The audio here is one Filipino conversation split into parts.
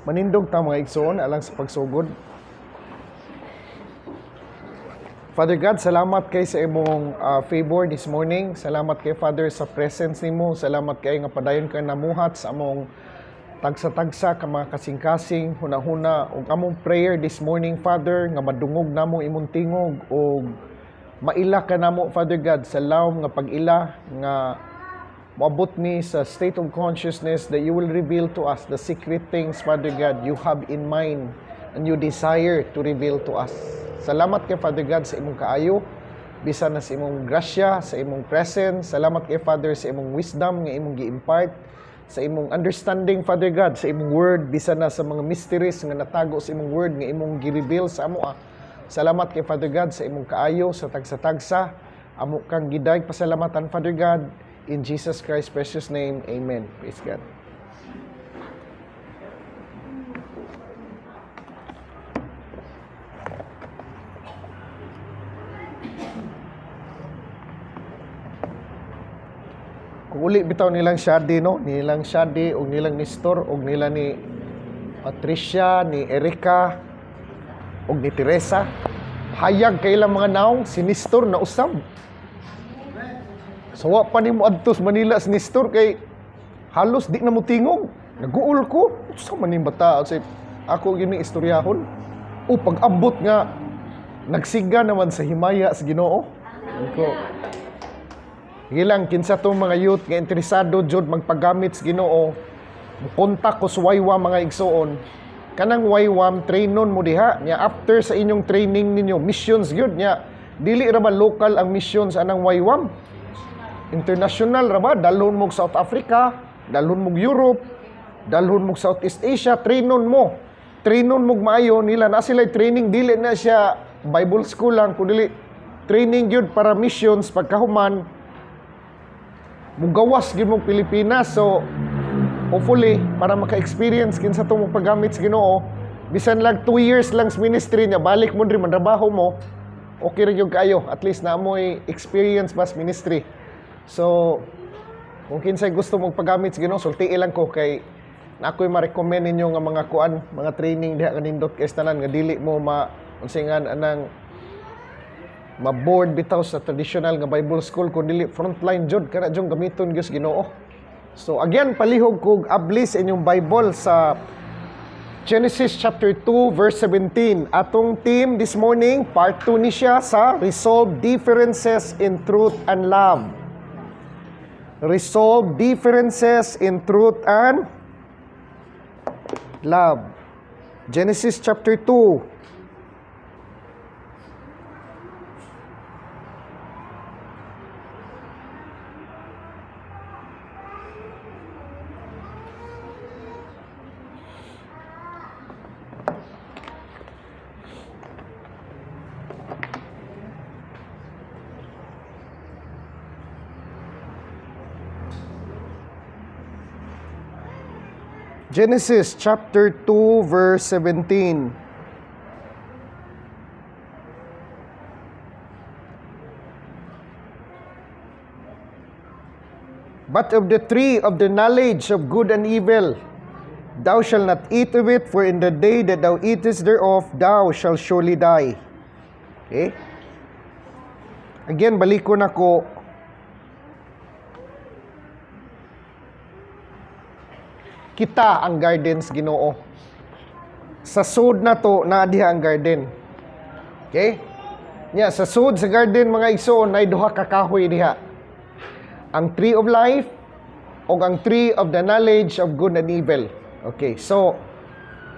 Manindog ta mga igsoon alang sa pagsugod. Father God, salamat kay sa imong favor this morning. Salamat kay Father sa presence nimo. Salamat kay nga padayon ka namuhat sa among tagsa-tagsa ka mga kasing-kasing hunahuna ug among prayer this morning, Father, nga madungog namo imong tingog ug maila ka namo, Father God, sa lawom nga pag-ila nga moabot ni sa state of consciousness that you will reveal to us the secret things, Father God, you have in mind and you desire to reveal to us. Salamat kay Father God sa imong kaayo, bisan na sa imong grasya, sa imong presence. Salamat kay Father sa imong wisdom nga imong gi-impart, sa imong understanding, Father God, sa imong word, bisan na sa mga mysteries nga natago sa imong word nga imong gi-reveal sa amo. Salamat kay Father God sa imong kaayo, sa tagsa-tagsa. Amo kang giday pasalamatan, Father God. In Jesus Christ's precious name, amen. Praise God. Kung uli bitaw nilang Shadi, no? Nilang Shadi, o nilang Nestor, o nila ni Patricia, ni Erika, o ni Teresa. Hayag kailang mga naong, si Nestor na usab. Sawa pa ni mo adtos Manila si Nestor kay halos di na mo tingog. Naguul ko. Sa maning bata. Ako gini istoryahon. O pag-ambot nga, nagsiga naman sa himaya sa Ginoo. Ko. Gilang kinsa tong mga youth nga interesado jud magpagamit sa Ginoo. Kontak ko sa waywam mga igsoon. Kanang waywam trainon mo diha. Nya after sa inyong training ninyo, missions gyud nya. Dili ra ba local ang missions anang waywam? International ra ba? Dalhon mo South Africa, dalhon mo Europe, dalhon mo Southeast Asia, trainon mo. Trainon mo maayo nila na sila training, dili na siya Bible school lang, kundi training yun para missions pagkahuman. Mugawas gyud mo Pilipinas, so hopefully para maka-experience kinsa tong paggamit sa Ginoo, bisan lang 2 years lang sa ministry niya, balik mo diri mantrabaho mo, okay ra gyud kayo, at least na mo'y experience bas ministry. So, kung kinsay gusto mong paggamit sa Ginoo, sultiin lang ko kay na ako'y ma-recommend ninyo nga mga kuan, mga training diha kanindot kay tanan nga dili mo unsingan anang ma-board bitaw sa traditional nga Bible school kun dili frontline jud kana jung gamiton gyud sa Ginoo. So again, palihog kog abli sa inyong Bible sa Genesis chapter 2 verse 17. Atong theme this morning, part 2 ni siya sa Resolve Differences in Truth and Love. Resolve differences in truth and love. Genesis chapter 2. Genesis chapter 2 verse 17. But of the tree of the knowledge of good and evil, thou shalt not eat of it, for in the day that thou eatest thereof, thou shalt surely die. Okay? Again, balikon ako. Kita ang gardens Ginoo. Sa sud na to, naa diha ang garden. Okay? Nya, sa sud sa garden, mga igsoon, nay duha ka kahoy diha. Ang tree of life o ang tree of the knowledge of good and evil. Okay, so,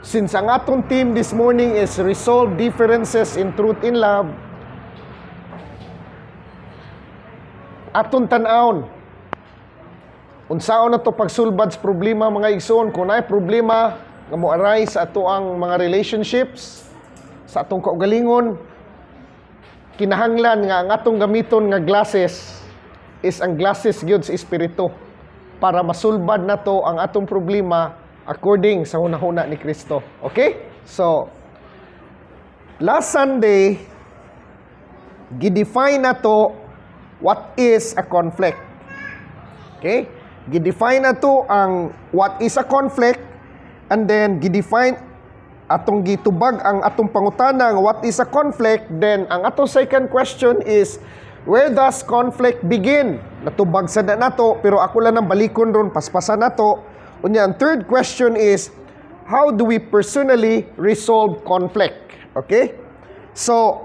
since ang atong theme this morning is resolve differences in truth and love, atong tan-awon, unsaon na to pagsulbad sa problema mga igsoon, kung naay problema nga mo arise sa ato ang mga relationships, sa atong kaugalingon, kinahanglan nga ang atong gamiton nga glasses is ang glasses gyud sa espiritu para masulbad na to ang atong problema according sa hunahuna ni Kristo. Okay? So, last Sunday, gidefine na to what is a conflict. Okay? Gidefine nato ang what is a conflict, and then gidefine atong gitubag ang atong pangutana nga what is a conflict. Then ang atong second question is, where does conflict begin? Natubag sa nato, pero ako lang nang balikon ron, paspasan nato. Unya, ang third question is, how do we personally resolve conflict? Okay? So,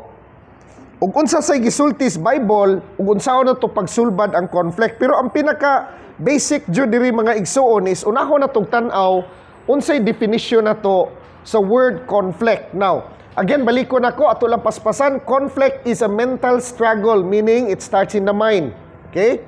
ug unsa say gisulti sa Bible, ug unsaon na to pagsulbad ang conflict. Pero ang pinaka basic jud diri mga igsuon is unahon na tong tan-aw unsay definition na to sa word conflict. Now, again, balikon ako, ato lang paspasan, conflict is a mental struggle, meaning it starts in the mind. Okay?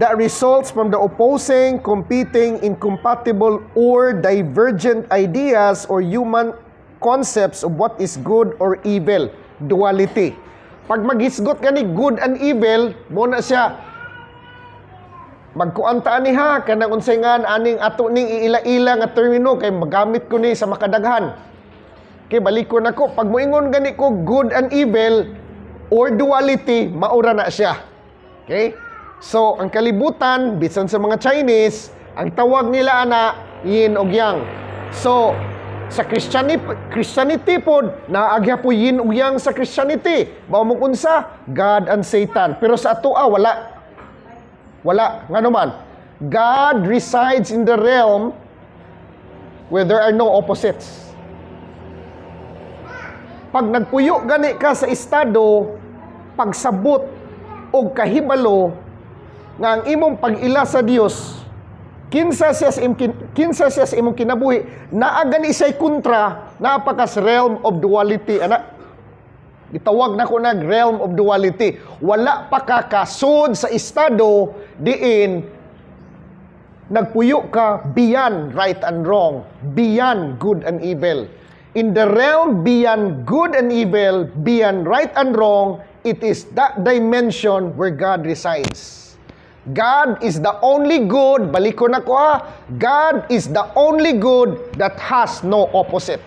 That results from the opposing, competing, incompatible, or divergent ideas or human concepts of what is good or evil. Duality. Pag maghisgot gani good and evil, mo na siya magkuanta ani ha kanang unsay nga aning ato ning iila-ila nga termino kay magamit ko ni sa makadaghan. Kay balikon nako, pag moingon gani ko good and evil or duality, maura na siya. Okay? So, ang kalibutan, bisan sa mga Chinese, ang tawag nila ana, yin og yang. So, sa Christianity po, naagya po yin og yang sa Christianity. Mao mo unsa? God and Satan. Pero sa ato wala. Wala. Nga naman, God resides in the realm where there are no opposites. Pag nagpuyo gani ka sa estado, pagsabot o kahibalo, nga ang imong pag-ila sa Dios, kinsa siya sa imong kinabuhi, naa gani say kontra, napakas realm of duality. Ana, gitawag na ko nag realm of duality. Wala pa kakasud sa estado diin nagpuyo ka beyond right and wrong, beyond good and evil. In the realm beyond good and evil, beyond right and wrong, it is that dimension where God resides. God is the only good, balikon ako God is the only good that has no opposite.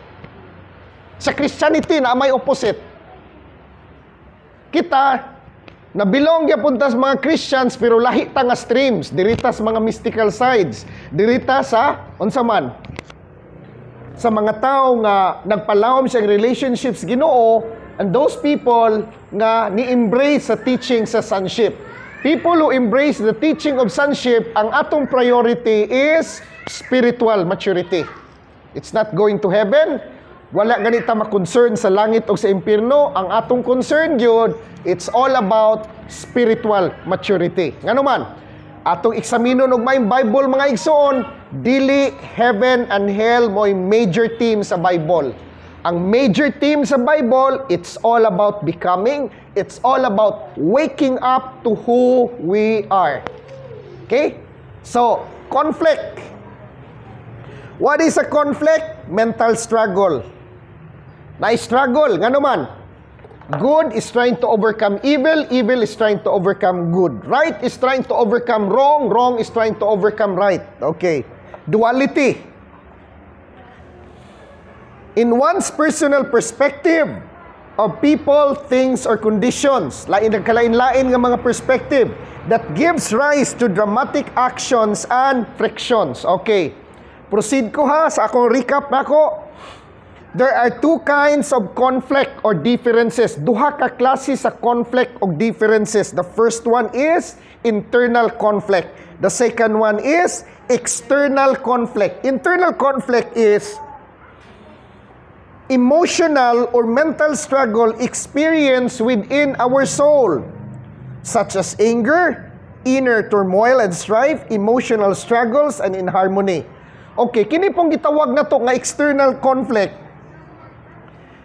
Sa Christianity na may opposite. Kita, nabilong punta sa mga Christians, pero lahi ta nga streams, dirita sa mga mystical sides, dirita sa, unsa man, sa mga tao nga nagpalawom sa relationships Ginoo, and those people nga ni-embrace sa teaching sa sonship. People who embrace the teaching of sonship, ang atong priority is spiritual maturity. It's not going to heaven. Wala ganita ma-concern sa langit o sa impyerno. Ang atong concern yun, it's all about spiritual maturity. Nga naman, atong eksaminon og may Bible mga igsoon, dili heaven and hell mo'y major theme sa Bible. Ang major theme sa Bible, it's all about becoming, it's all about waking up to who we are. Okay? So, conflict. What is a conflict? Mental struggle. Na-struggle, nga naman. Good is trying to overcome evil, evil is trying to overcome good. Right is trying to overcome wrong, wrong is trying to overcome right. Okay. Duality. In one's personal perspective of people, things, or conditions, kalain-lain nga mga perspective, that gives rise to dramatic actions and frictions. Okay. Proceed ko sa akong recap na ko. There are two kinds of conflict or differences. Duha ka klase sa conflict o differences. The first one is internal conflict. The second one is external conflict. Internal conflict is emotional or mental struggle experienced within our soul, such as anger, inner turmoil and strife, emotional struggles, and inharmony. Okay, kini pong gitawag na to nga external conflict.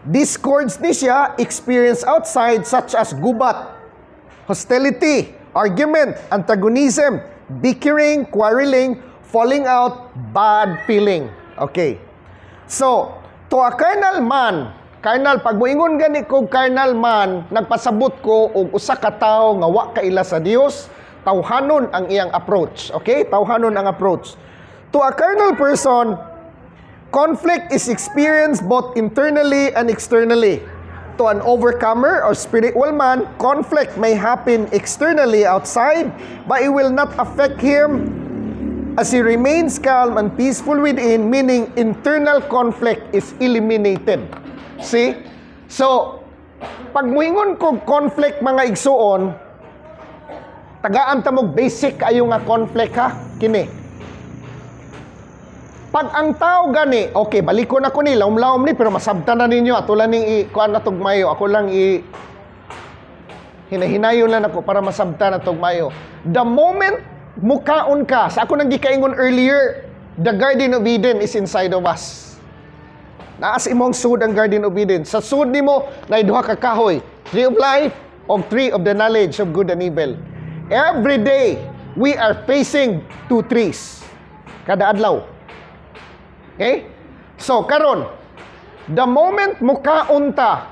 Discords ni siya experience outside such as gubat, hostility, argument, antagonism, bickering, quarreling, falling out, bad feeling. Okay. So, to a carnal man, carnal, pag moingon gani ko carnal man, nagpasabot ko og usa ka tawo nga wa kaila sa Dios, tawhanon ang iyang approach. Okay? Tawhanon ang approach. To a carnal person, conflict is experienced both internally and externally. to an overcomer or spiritual man, conflict may happen externally outside, but it will not affect him as he remains calm and peaceful within, meaning internal conflict is eliminated. See? So, pag muingon kong conflict mga igsuon, tagaan ta mo basic kayo nga conflict ha, kini. Pag ang tao gani, okay, balikon ako ni, laom-laom ni, pero masabtan na ninyo, ato lang kuan na tugmayo, ako lang hinahinayon lang ako para masabtan na tugmayo. The moment mukaon ka, sa ako nang gikaingon earlier, the Garden of Eden is inside of us. Naas imong sud ang Garden of Eden. Sa sud nimo, na duha ka kahoy, tree of life, o tree of the knowledge of good and evil. Every day, we are facing two trees. Kada adlaw. Okay? So, karon, the moment mukaon ta,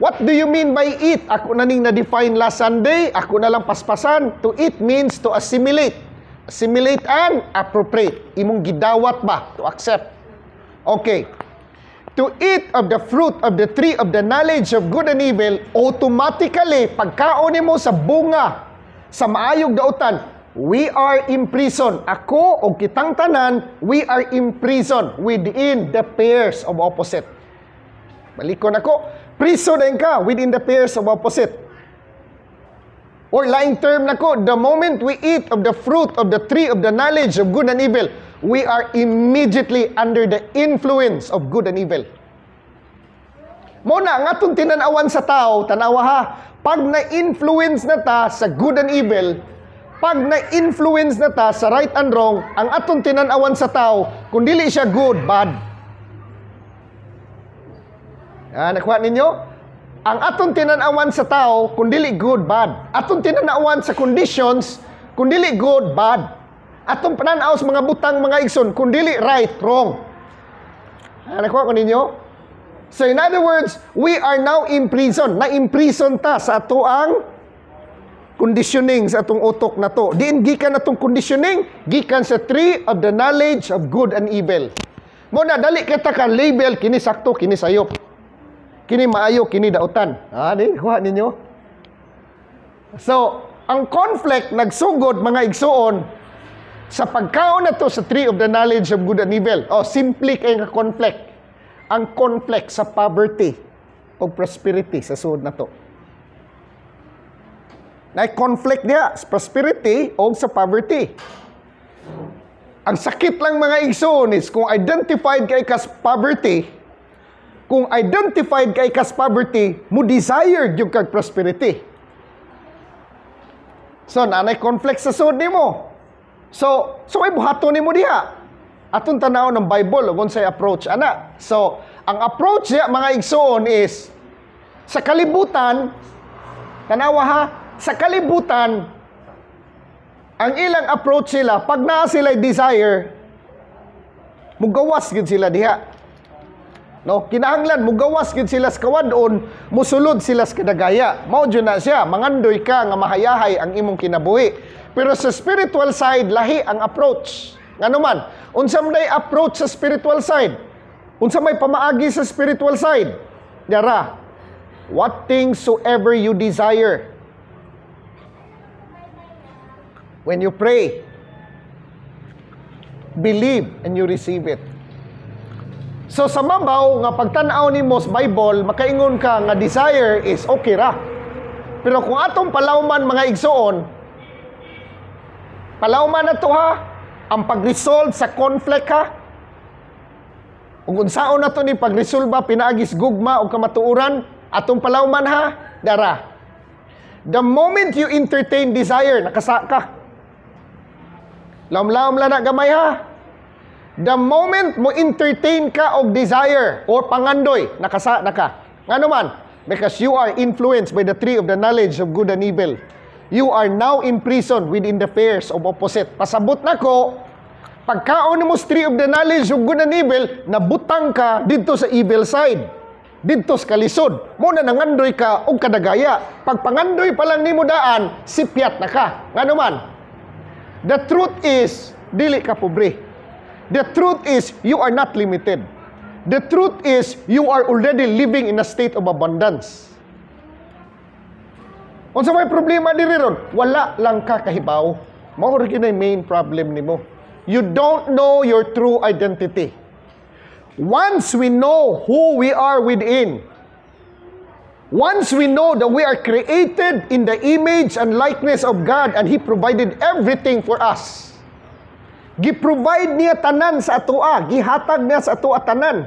what do you mean by eat? Ako na ning na-define last Sunday, ako na lang paspasan. To eat means to assimilate. Assimilate and appropriate. Imong gidawat ba? To accept. Okay. To eat of the fruit of the tree of the knowledge of good and evil, automatically, pagkaon mo sa bunga, sa maayog dautan, we are imprisoned. Ako o kitang tanan, we are imprisoned within the pairs of opposite. Balikon ako, prison din ka within the pairs of opposite. Or laing term nako, the moment we eat of the fruit of the tree of the knowledge of good and evil, we are immediately under the influence of good and evil. Muna, nga itong tinanawan sa tao, tanawa ha, pag na-influence na ta sa good and evil, pag na-influence na ta sa right and wrong, ang atong tinanawan sa tao, kung dili siya good, bad. Nakuha ninyo? Ang atong tinanawan sa tao, kung dili good, bad. Atong tinanawan sa conditions, kung dili good, bad. Atong pananaw sa mga butang, mga igsoon, kung dili right, wrong. Nakuha ko ninyo? So in other words, we are now imprisoned. Na-imprison ta sa ato ang conditioning sa atong utok na to. Diin gikan atong conditioning, gikan sa tree of the knowledge of good and evil. Muna, dali kita ka label, kini sakto, kini sayop. Kini maayo, kini dautan. Di, kuha ninyo. So, ang conflict, nagsugod, mga igsuon, sa pagkaon na to sa tree of the knowledge of good and evil. Simply kay nga conflict. Ang conflict sa poverty o prosperity sa suod na to. Na-conflict niya sa prosperity o sa poverty. Ang sakit lang mga igsoon is kung identified kay kas poverty, mo desire yung kag prosperity. So, nanay conflict sa suod nimo. So ay buhaton nimo diha. Atong tanaw ng Bible kung say approach ana. So, ang approach niya mga igsoon is sa kalibutan, tanawa ha, sa kalibutan, ang ilang approach sila, pag naa sila desire, mugawas gid sila diha. No, kinahanglan mugawas gid sila sa kawadon, musulod sila sa kadagaya. Mao jud na siya, mangandoy ka nga mahayahay ang imong kinabuhi. Pero sa spiritual side, lahi ang approach. Ngano man, unsa may approach sa spiritual side? Unsa may pamaagi sa spiritual side? Dara, what things soever you desire. When you pray, believe and you receive it. So sa mabaw nga pagtan-aw nimo sa Bible, makaingon ka nga desire is okay ra. Pero kung atong palawman mga igsoon, palawman na to ha, ang pag-resolve sa conflict ha. Ug unsaon na to ni pag-resolve pinaagis gugma o kamatuoran, atong palawman ha, dara. The moment you entertain desire, nakasa ka. Lam-lam lang na gamay ha. The moment mo entertain ka og desire or pangandoy, nakasa na ka. Ngano man? Because you are influenced by the tree of the knowledge of good and evil. You are now imprisoned within the pairs of opposite. Pasabot na ko, pagkaon mo sa tree of the knowledge of good and evil, nabutang ka dito sa evil side. Dito sa kalisod. Muna nangandoy ka og kadagaya. Pag pangandoy pa lang nimo daan, sipyat na ka. Ngano man? The truth is, dili ka pobre. The truth is, you are not limited. The truth is, you are already living in a state of abundance. Kung sa may problema diri ron, wala lang ka kahibaw. Mao ra gyud main problem nimo. You don't know your true identity. Once we know who we are within, once we know that we are created in the image and likeness of God and He provided everything for us. Gi-provide niya tanan sa atoa, gihatag niya sa atoa tanan.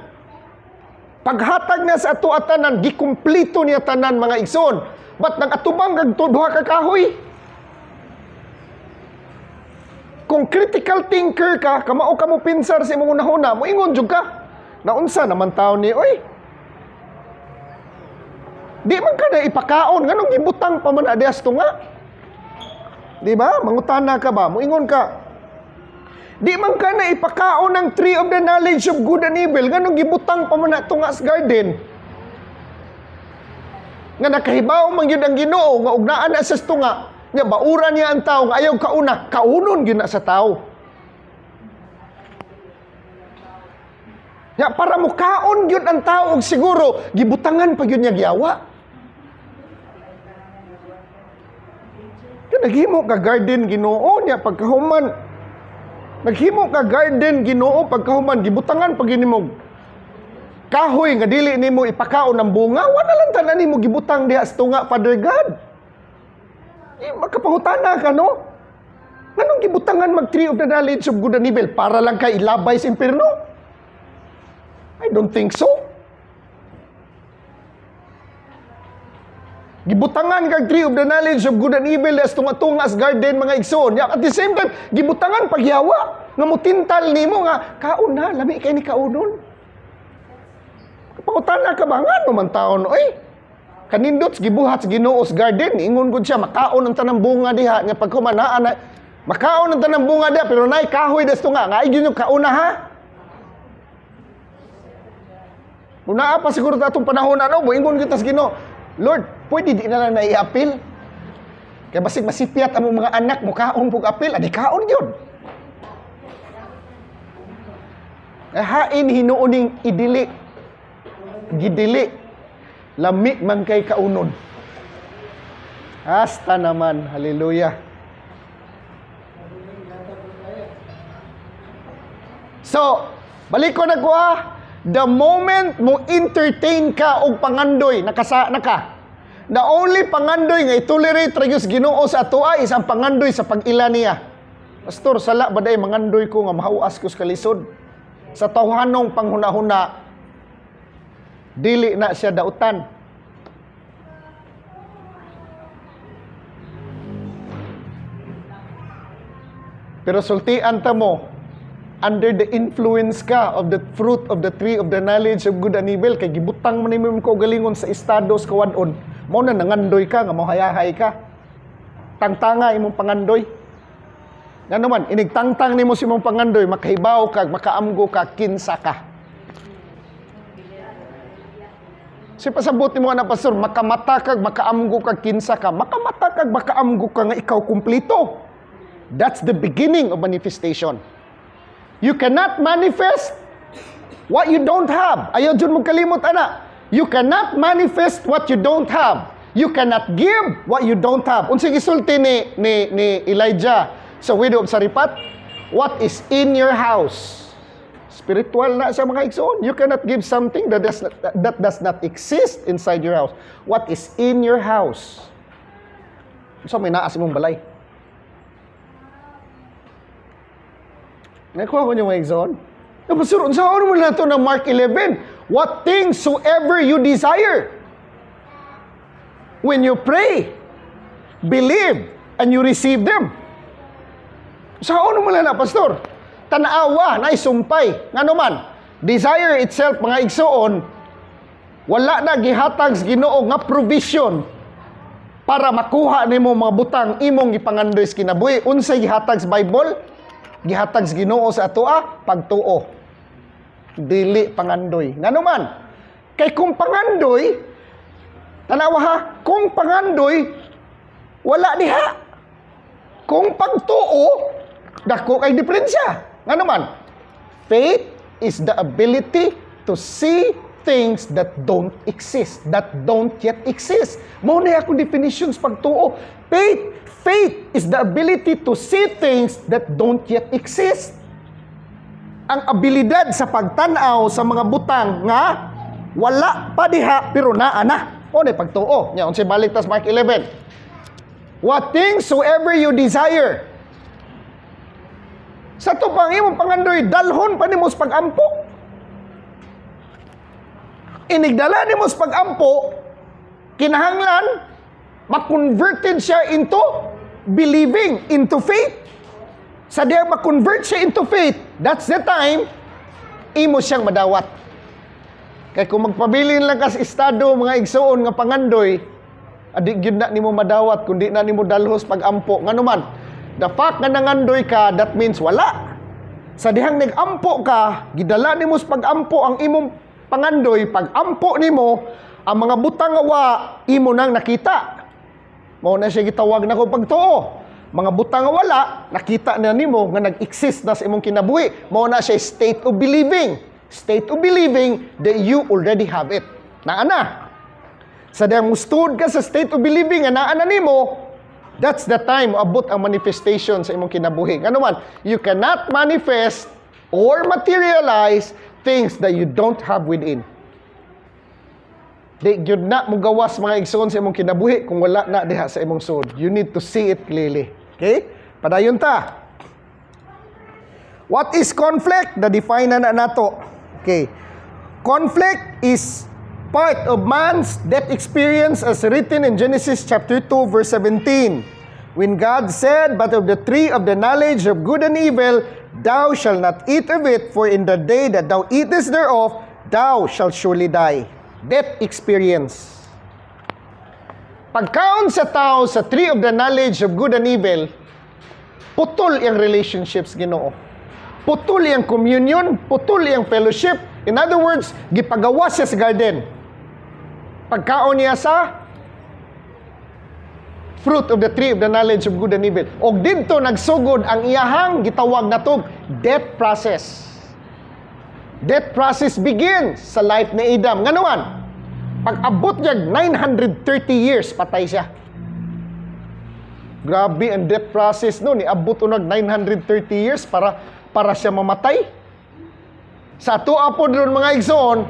Paghatag niya sa atoa tanan, gikumpleto niya tanan mga igsoon. But nag-atubang kag duha ka kahoy. Kung critical thinker ka, kamao ka mo pinsar sa imong unahuna, moingon jud ka. Naunsa naman taon ni, oy. Di man ka na ipakaon, nganong gibutang pa man adiyas tunga. Di ba? Mangutana ka ba? Moingon ka. Di man ka na ipakaon ng tree of the knowledge of good and evil, nganong gibutang pa man na tunga sa garden. Nga nakahibaw man gyud ang Ginoo nga ugnaan na sa tunga, nya bauran niya ang tawo nga ayaw kauna, kaunon gyud na sa tawo. Ya para mo kaon gyud ang tawo og siguro gibutangan pa gyud niya giyawa. Naghimo ka garden Ginoo niya pagkahuman. Naghimo ka garden Ginoo pagkahuman gibutangan pa gyud nimo kahoy nga dili nimo ipakaon ng bunga, wala lang tanan nimo gibutang diha sa tunga, Father God. Makapangutana ka no? Nganong gibutangan mag tree of the knowledge of good and evil para lang kay ilabay sa impierno? I don't think so. Gibutangan kag tree of the knowledge of good and evil as tunga-tunga sa garden mga igsoon. At the same time, gibutangan pagyawa nga mutintal nimo nga kaon na lami kay ni kaunon. Pangutana ka ba nga naman taon oy. Kanindot gibuhat sa Ginoo sa garden, ingon gud siya makaon ang tanang bunga diha nga pagkumanaan na makaon ang tanang bunga diha pero nay kahoy das tunga nga ay gyud kauna ha. Una pa siguro ta atong panahon ano, moingon kita sa Ginoo, Lord, pwede di na lang nai-appeal. Kaya basig masipyat ang mga anak mo kaon pug appeal, adi kaon gyud. Hain hinuuning idili. Gidili. Lami man kay kaunon. Hasta naman. Hallelujah. So, balik ko na ko the moment mo entertain ka og pangandoy, nakasa na ka. The only pangandoy nga itolerate rayos Ginoo sa atoa is ang pangandoy sa pag-ila niya. Pastor, sala ba day mangandoy ko nga mahuas ko sa kalisod? Sa tawhanong panghuna-huna, dili na siya dautan. Pero sultian ta mo, under the influence ka of the fruit of the tree of the knowledge of good and evil, kay gibutang man nimo ko galingon sa estados kawadon, mao na nangandoy ka nga mahayahay ka. Tangtanga imong pangandoy. Nga naman, inigtangtang nimo si imong pangandoy, makahibaw ka, makaamgo ka, kinsa ka. Si pasabot ni mo na pastor, makamata kag makaamgo kag kinsa ka. Makamata kag makaamgo ka nga ikaw kumplito. That's the beginning of manifestation. You cannot manifest what you don't have. Ayaw jud mo kalimot ana. You cannot manifest what you don't have. You cannot give what you don't have. Unsay gisulti ni Elijah sa widow of Sarepta? What is in your house? Spiritual na sa mga igsoon. You cannot give something that does not exist inside your house. What is in your house? So may naas mong balay. Nakuha ko niyo mga igsoon? Napasuro, sa ano mo na ito ng Mark 11? What things soever you desire. When you pray, believe, and you receive them. Sa ano mo na, pastor? Tanawa na isumpay. Nga naman, desire itself, mga igsoon, wala na gihatag sa Ginoo nga provision para makuha nimo mga butang imong gipangandoy sa kinabuhi. Unsay gihatag sa Bible? Gihatag sa Ginoo sa atoa pagtuo. Dili pangandoy. Nga naman, kay kung pangandoy, tanawa ha, kung pangandoy, wala diha. Kung pagtuo, dako kay diferensya. Nga naman, faith is the ability to see things that don't exist, that don't yet exist. Mao na akong definitions pagtuo. Faith is the ability to see things that don't yet exist. Ang abilidad sa pagtanaw sa mga butang nga wala pa diha pero naa na. O na pagtuo. Nya unsay balik tas Mark 11. What things soever you desire. Sa to pang imong pangandoy dalhon pa nimo sa pagampo. Inigdala nimo sa pagampo, kinahanglan ma-converted siya into believing, into faith. Sa diya ma-convert siya into faith, that's the time imo siyang madawat. Kaya kung magpabilin lang ka sa estado mga igsoon nga pangandoy, adi gyud na nimo madawat kundi na nimo dalhos pagampo. Nganuman, the fact nga nangandoy ka, that means wala. Sa dihang nag-ampo ka, gidala nimo sa pagampo ang imong pangandoy, pag-ampo nimo, ang mga butang nga wa imo nang nakita. Mao na siya gitawag nako pagtuo. Mga butang nga wala, nakita na nimo nga nag-exist na sa imong kinabuhi. Mao na siya state of believing. State of believing that you already have it. Naa na. Sa dihang mustud ka sa state of believing nga naa na nimo, that's the time abot ang manifestation sa imong kinabuhi. Ano man, you cannot manifest or materialize things that you don't have within. Di gyud na mo gawas mga igsoon sa imong kinabuhi kung wala na diha sa imong sud. You need to see it clearly. Okay? Padayon ta. What is conflict? Na-define na nato. Okay. Conflict is part of man's death experience as written in Genesis chapter 2 verse 17. When God said, "But of the tree of the knowledge of good and evil, thou shalt not eat of it, for in the day that thou eatest thereof, thou shalt surely die." Death experience. Pagkaon sa tao sa tree of the knowledge of good and evil, putol yung relationships Ginoo. Putol yung communion, putol yung fellowship. In other words, gipagawas siya sa garden. Pagkaon niya sa fruit of the tree of the knowledge of good and evil. Og didto nagsugod ang iyahang gitawag natog death process. Death process begins sa life ni Adam. Nganuman, pag abot niya 930 years, patay siya. Grabe ang death process no, ni abot unag 930 years para siya mamatay. Sa ato po doon mga igsoon,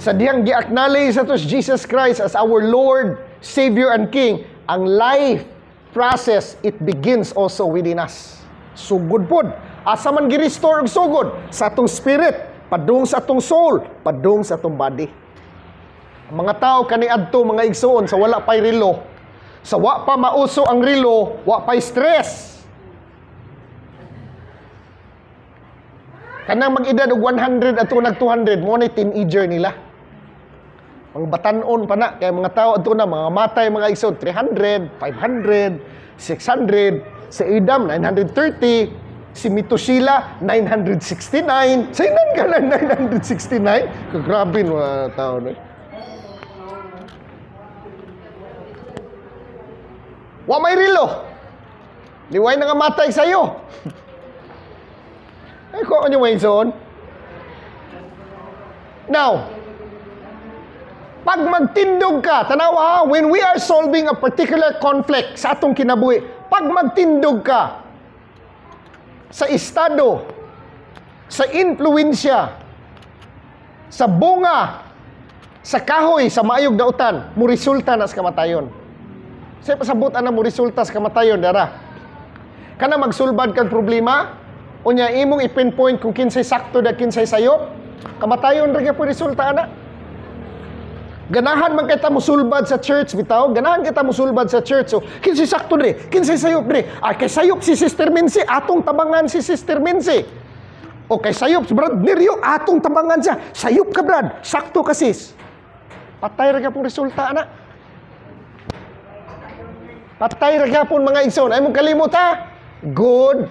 sa diyang gi-acknowledge sa to Jesus Christ as our Lord, Savior, and King, ang life process, it begins also within us. Sugod pod. Asa man gi-restore og sugod sa atong spirit, padung sa atong soul, padung sa atong body. Ang mga tao kaniadto mga igsoon sa wala pay relo, sa wa pa mauso ang relo, wa pay stress. Kanang mag-edad og 100 at nag 200, mo na teenager nila. Ang batanon pa na kay mga tao adto na mga matay mga igsoon 300, 500, 600, sa Adam 930. Si Mitushila, 969. Sainan ka lang 969? Kagrabe mga tao na. Wa may rilo. Liway na nga matay sa'yo. Ay, kung ano may zone. Now, pag magtindog ka, tanawa ha, when we are solving a particular conflict sa atong kinabuhi, pag magtindog ka, sa estado, sa influensya, sa bunga, sa kahoy, sa maayog dautan, mo resulta na sa kamatayon. Sa pasabutan na mo resulta sa kamatayon, dara. Kana magsulbad kang problema, unya imong ipinpoint kung kinsay sakto da kinsay sayop, kamatayon ra gyud resulta ana. Ganahan man kita musulbad sa church bitaw, ganahan kita musulbad sa church. So, kinsay sakto dre, kinsay sayop dre. Ah, kay sayop si Sister Mincy, atong tabangan si Sister Mincy. O kay sayop si Brad Nerio, atong tabangan siya. Sayop ka Brad, sakto ka sis. Patay ra gyapon resulta ana. Patay ra gyapon mga igsoon. Ay mong kalimot ha. Good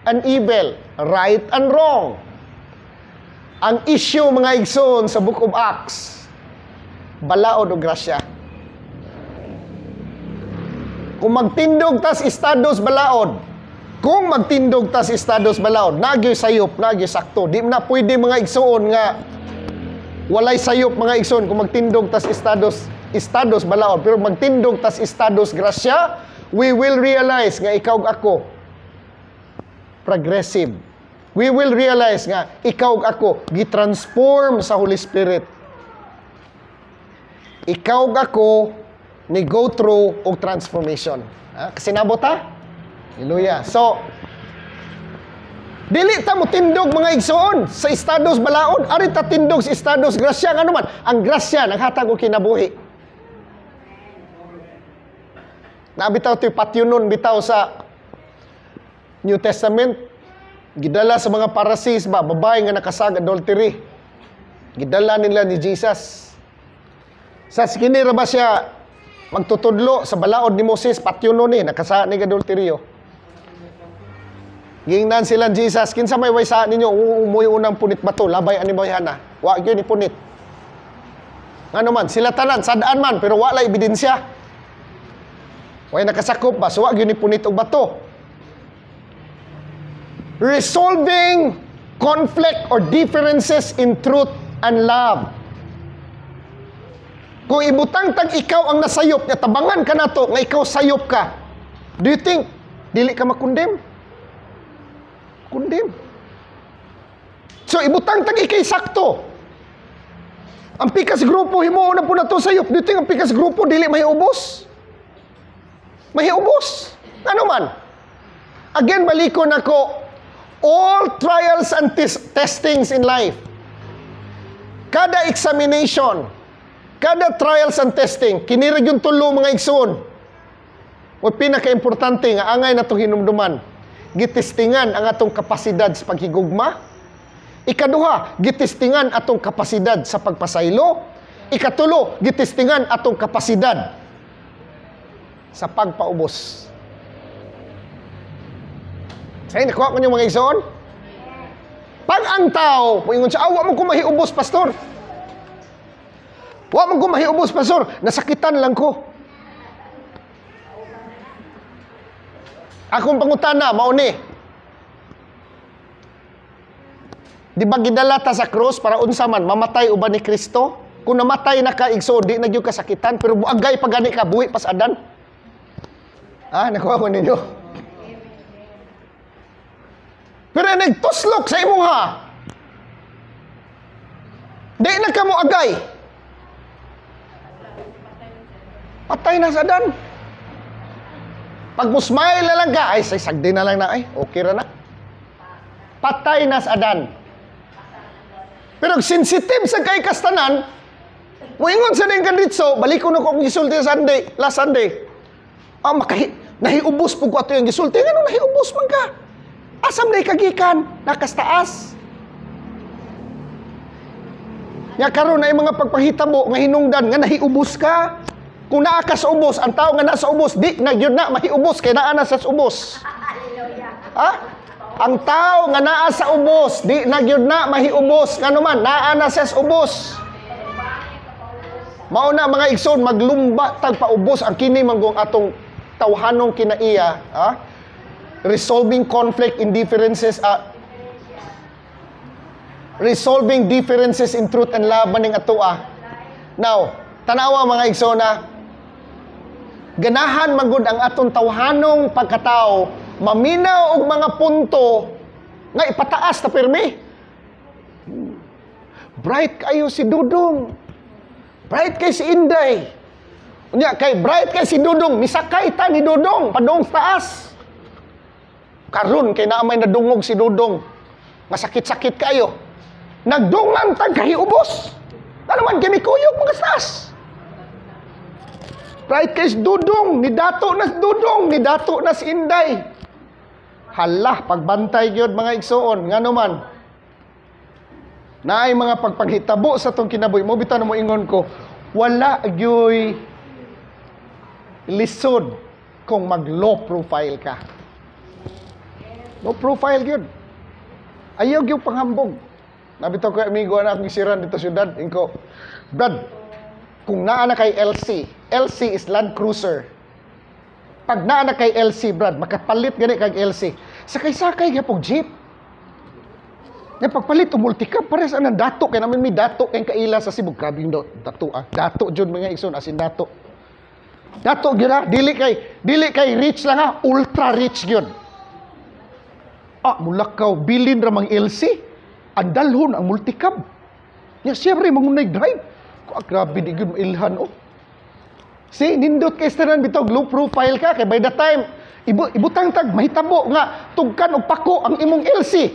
and evil, right and wrong. Ang issue mga igsoon sa Book of Acts, balaod o grasya. Kung magtindog tas estados balaod, nagyoy sayop, nagyoy sakto. Di na pwede mga igsoon nga Walay sayop mga igsoon kung magtindog tas estados balaod, pero magtindog tas estados grasya, we will realize nga ikaw ug ako progressive. We will realize nga ikaw ug ako gitransform sa Holy Spirit. Ikaw ug ako ni go through og transformation. Kasi nabot ha? Hallelujah. So, dili ta mo tindog mga igsoon sa estados balaod, ari ta tindog sa estados grasya. Ano man, ang grasya naghatag og kinabuhi. Nabitaw ti patyunon bitaw sa New Testament, gidala sa mga Pharisees ba, babae nga nakasag adultery. Gidala nila ni Jesus. Sa skinira ba siya magtutudlo sa balaod ni Moses, patyunon ni nakasa ni adulteryo. Gingnan sila Jesus, kinsa may waysa ninyo umuy unang punit bato, labay ani bayhana. Wa gyud ni punit. Ngano man, sila tanan sadaan man pero wala ebidensya. Way nakasakop ba, so wa gyud ni punit og bato. Resolving conflict or differences in truth and love. Kung ibutang tag ikaw ang nasayop, nga tabangan ka nato, nga ikaw sayop ka, do you think, dili ka makundem? Kundem. So, ibutang tag ikay sakto. Ang pikas grupo, himuon na po na to sayop. Do you think ang pikas grupo, dili mahiubos? Mahiubos. Ano man? Again, balikon ako, all trials and testings in life, kada examination, kada trials and testing, kinirag yung tulo mga igsoon. O pinaka-importante nga, angay na itong hinumduman, gitistingan ang atong kapasidad sa paghigugma. Ikaduha, gitistingan atong kapasidad sa pagpasaylo. Ikatulo, gitistingan atong kapasidad sa pagpaubos. Say, nakuha ko niyo mga igsoon? Pag ang tao, moingon siya, wa mo ko mahiubos, pastor. Wa mo ko mahiubos, pastor. Nasakitan lang ko. Akong pangutana, mauni. Di ba gidalata sa krus para unsa man, mamatay uban ni Kristo? Kung namatay na ka, igsoon, di na gyud kasakitan, pero buagay pa gani ka, buhi pas adan. Nakuha ko ninyo. Pero nagtuslok sa imong ha. Di na ka mo agay. Patay na sa dan. Pag mo smile na lang ka, ay sagdi na lang na, ay okay ra na. Patay na sa dan. Pero sensitive sa kay kastanan, moingon sa ning kanditso, balik ko na ko gisulti Sunday, last Sunday. Nahiubos po ko ato yung gisulti. Ano nahiubos man ka? Asam na ikagikan, nakastaas. Nga karon na yung mga pagpahitabo, nga hinungdan, nga nahiubos ka. Kung naa ka sa ubos, ang tao nga nasa ubos, di na yun na, mahiubos, kaya naa na sa ubos. Ang tao nga naa sa ubos, di na yun na, mahiubos. Nga naman, naa na sa ubos. Mauna mga igsoon, maglumba, tagpaubos, ang kini manggong atong tawhanong kinaiya, resolving conflict in differences, resolving differences in truth and love maning atua. Now, tanawa mga igsona, ganahan magud ang atong tawhanong pagkatao, maminaw og mga punto nga ipataas ta pirmi. Bright kayo si Dudong. Bright kay si Inday. Unya kay bright kay si Dudong, misakay ta ni Dudong padung sa taas. Karon kay naamay nadungog si Dudong. Masakit-sakit kayo. Nagdungan tag kahiubos. Ano man kami kuyog mga stas. Right kay si Dudong, ni dato na si Dudong, ni dato na si Inday. Hala, pagbantay gyud mga igsoon, ngano man. Naay mga pagpaghitabo sa tong kinabuhi. Mo bitaw mo ingon ko, wala gyoy lisod kung mag-low profile ka. Low profile gyud. Ayaw gyud panghambog. Nabitaw ko amigo na akong isiran dito syudad. Inko, Brad, kung naa na kay LC, LC is Land Cruiser. Pag naa na kay LC, Brad, makapalit gani kay LC. Sakay-sakay gyapon jeep. Nga pagpalit o multicab, pares anang dato. Kaya namin may dato kayong kaila sa Cebu. Grabe yung dato ah. Dato dyan mga igsoon, asin dato. Dato gyud dili kay rich lang ha, ultra rich gyud. Mulakaw bilin ra mang LC, andalhon ang multicab. Nya siyempre mangunay drive. Grabe di gyud mailhan oh. See, nindot kay stanan bitaw low profile ka kay by the time ibutang tag mahitabo nga tugkan og pako ang imong LC.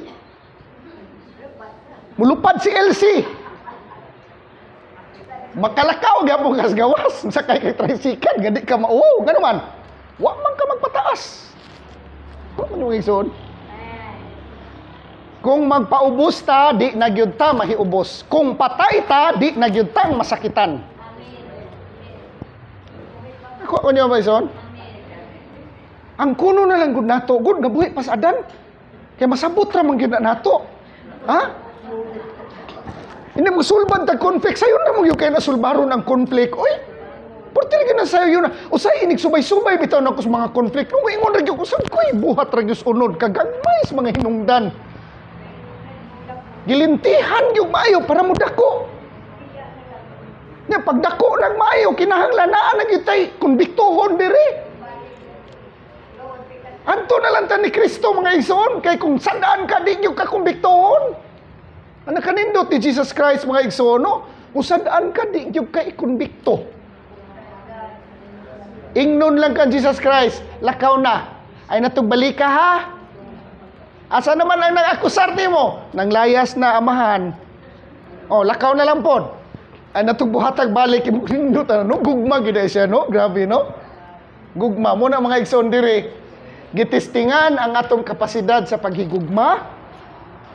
Mulupad si LC. Makalakaw gyapon kas gawas sakay kay tricycle gadi ka mao ngano man wa man ka magpataas wa man yung igsoon kung magpaubos ta di na gyud ta mahiubos kung patay ta di na gyud ta masakitan ako niyo ba igsoon ang kuno na lang gud nato gud nga buhi pas adan kay masabot ra man gyud nato ha. Hindi mo sulbad ta conflict. Sayo na mo yung kaya nasulbaron ang conflict. Uy, porti rin na sayo yun. O sa inig subay-subay bitaw na ko sa mga conflict. Nung ingon rin yung kusang ko'y buhat rin yung unod. Kagagmay sa mga hinungdan. Gilintihan yung maayo para mo dako. Pagdako ng maayo, kinahanglanaan na kitay konbiktohon diri. Anto na lang ta ni Kristo mga igsoon. Kay kung sandaan ka, di yung kakonbiktohon. Ang nakanindot ni Jesus Christ mga igsono, usadaan ka di yung kaikonbikto. Ingnon lang ka Jesus Christ, lakaw na. Ay natugbalik ka ha? Asa naman ang nag-akusar mo? Nang layas na amahan. Lakaw na lang po. Ay natugbuhatag balik, nindot no? Gugma gina siya no? Grabe no? Gugma. Muna mga igsoon diri, gitistingan ang atong kapasidad sa paghigugma.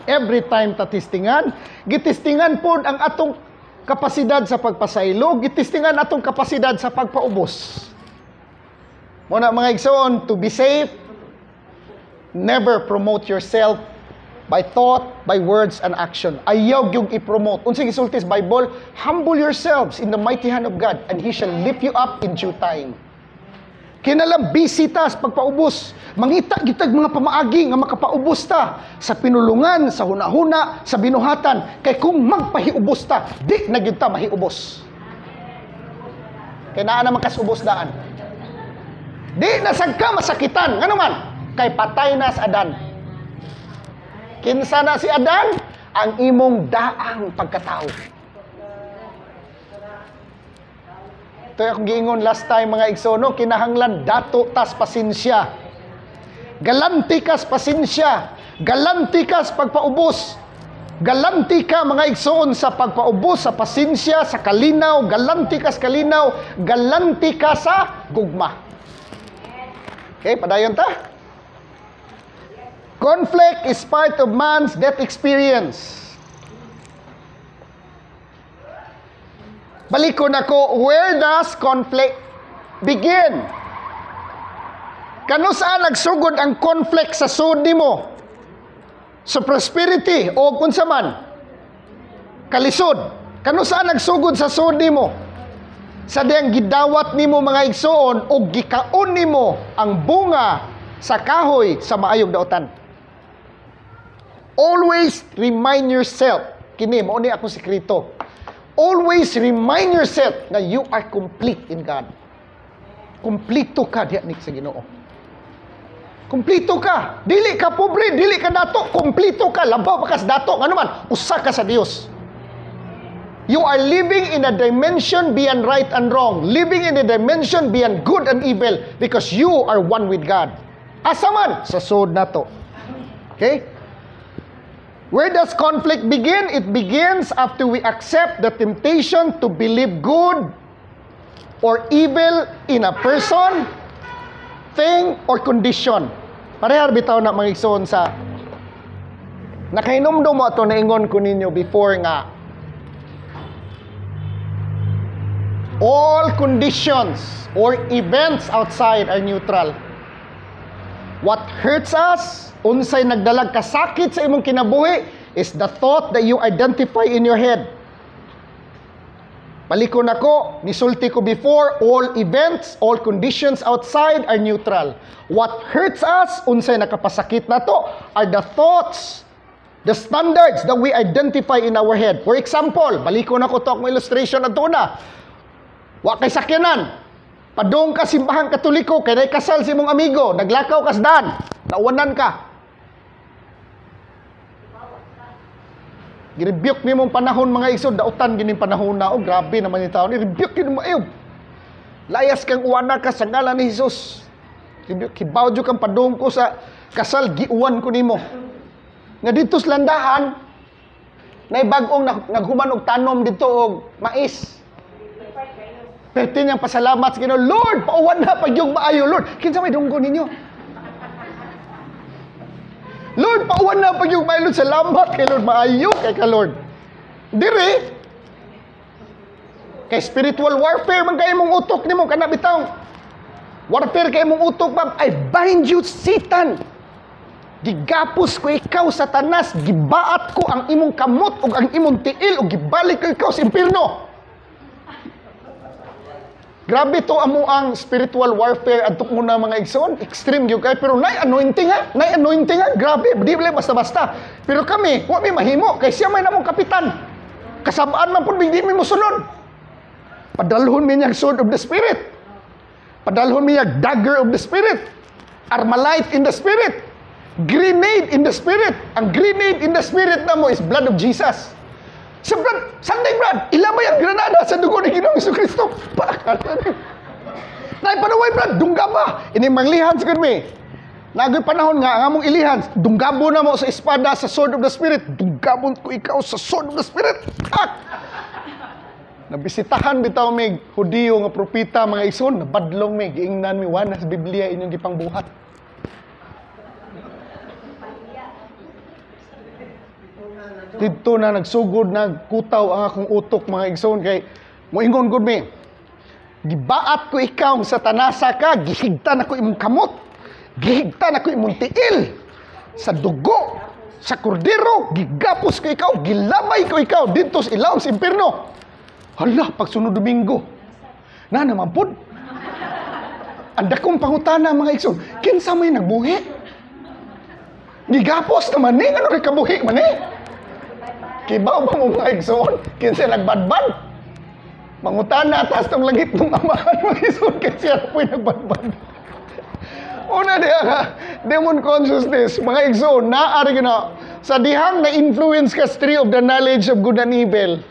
Every time tatistingan, gitistingan po ang atong kapasidad sa pagpasaylo, gitistingan atong kapasidad sa pagpaubos. Muna mga igsoon, to be safe, never promote yourself by thought, by words, and action. Ayaw yung i-promote. Unsing isultis Bible, humble yourselves in the mighty hand of God, and He shall lift you up in due time. Kinalang bisita sa pagpaubos. Mangita gitag mga pamaagi nga makapaubos ta sa pinulungan, sa hunahuna, sa binuhatan. Kay kung magpahiubos ta, di na gyud ta mahiubos. Kay naa na makasubos daan. Di na sagka masakitan. Ngano man? Kay patay na sa Adan. Kinsa na si Adan? Ang imong daang pagkatao. Ito yung giingon last time mga igsono, kinahanglan dato tas pasensya. Galanti kas pasensya. Galanti kas pagpaubos. Galanti ka mga igsoon sa pagpaubos, sa pasensya, sa kalinaw. Galanti kas kalinaw. Galanti ka sa gugma. Okay, padayon ta. Conflict is part of man's death experience. Balikon ako, where does conflict begin? Kano saan nagsugod ang conflict sa sud nimo? Sa prosperity o kunsa man? Kalisod. Kano saan nagsugod sa sud nimo? Sa diyang gidawat nimo mga igsoon o gikaon nimo ang bunga sa kahoy sa maayong daotan. Always remind yourself, kini mao ni akong sekreto. Always remind yourself na you are complete in God. Kumplito ka diha ni sa Ginoo. Kumplito ka. Dili ka pobre, dili ka dato, kumplito ka. Labaw pa ka sa dato, ano man, usa ka sa Dios. You are living in a dimension beyond right and wrong. Living in a dimension beyond good and evil because you are one with God. Asa man? Sa sod nato. Okay? Where does conflict begin? It begins after we accept the temptation to believe good or evil in a person, thing, or condition. Parehar bitaw na mga igsoon sa nakainomdom mo ato na ingon ko ninyo before nga all conditions or events outside are neutral. What hurts us, unsay nagdalag kasakit sa imong kinabuhi, is the thought that you identify in your head. Balikon ako, nisulti ko before, all events, all conditions outside are neutral. What hurts us, unsay nakapasakit na to, are the thoughts The standards that we identify in our head. For example, baliko na ko to akong illustration at na. Wa kay sakyanan. Padong ka simbahan Katoliko, kay nay kasal si mong amigo, naglakaw kasdan, nauwanan ka. Girebuke ni mong panahon mga igsoon, dautan gining panahon na, grabe naman yung taon, i-rebuke yun mo, layas kang uwana ka sa ngalan ni Jesus. Kibaw dyo kang padong ko sa kasal, giuwan ko nimo. Nga dito sa landahan, na bagong naghuman og tanom dito og mais. Pwede niyang pasalamat sa Ginoo, Lord, pauwan na pag yung maayo, Lord. Kinsa may dunggo ninyo? Lord, pauwan na pag yung maayo, Lord. Salamat kay Lord, maayo kay ka, Lord. Dire, kay spiritual warfare, man kayo mong utok ni mong kanabitang. Warfare kayo mong utok, ma'am. I bind you, Satan. Gigapos ko ikaw, Satanas, gibaat ko ang imong kamot ug ang imong tiil ug gibalik ko ikaw sa impierno. Grabe to amo ang spiritual warfare adto muna mga igsoon, extreme gyud kay pero nay anointing ha, grabe, di basta-basta. Pero kami, wa mi mahimo kay siya may namong kapitan. Kasabaan man pud di mi mosunod. Padalhon mi niya sword of the spirit. Padalhon mi niya dagger of the spirit. Armalite in the spirit. Grenade in the spirit. Ang grenade in the spirit na mo is blood of Jesus. So Brad, Sunday Brad, ilamay ang granada sa dugo ni Ginoong Jesucristo. Naipanaway Brad, dunggaba. Ini manglihan sa kami. Nagoy panahon nga, ang among ilihan, dunggabo na mo sa espada, sa sword of the spirit. Dunggabon ko ikaw sa sword of the spirit. Nabisitahan bitaw mig Hudiyo nga propeta mga ison, nabadlong mig, giingnan mi wana sa Biblia inyong gipangbuhat. Dito na nagsugod, nagkutaw ang akong utok mga igsoon kay moingon gud mi. Gibaat ko ikaw sa tanasa ka, gihigtan ako imong kamot. Gihigtan ako imong tiil. Sa dugo, sa kordero, gigapos ko ikaw, gilabay ko ikaw dito sa ilaw sa impierno. Hala, pag sunod Domingo. Na naman pod. Anda kong pangutana mga igsoon, kinsa may nagbuhi? Gigapos naman ni, ano kay kabuhi man eh? Kibaw ba mo mga igsoon? Kinsa nagbadbad? Mangutana, taas ng langit ng amahan mga igsoon, kinsa po'y nagbadbad. Una diya ka, demon consciousness, mga igsoon, naari na, sa dihang na-influence ka tree of the knowledge of good and evil,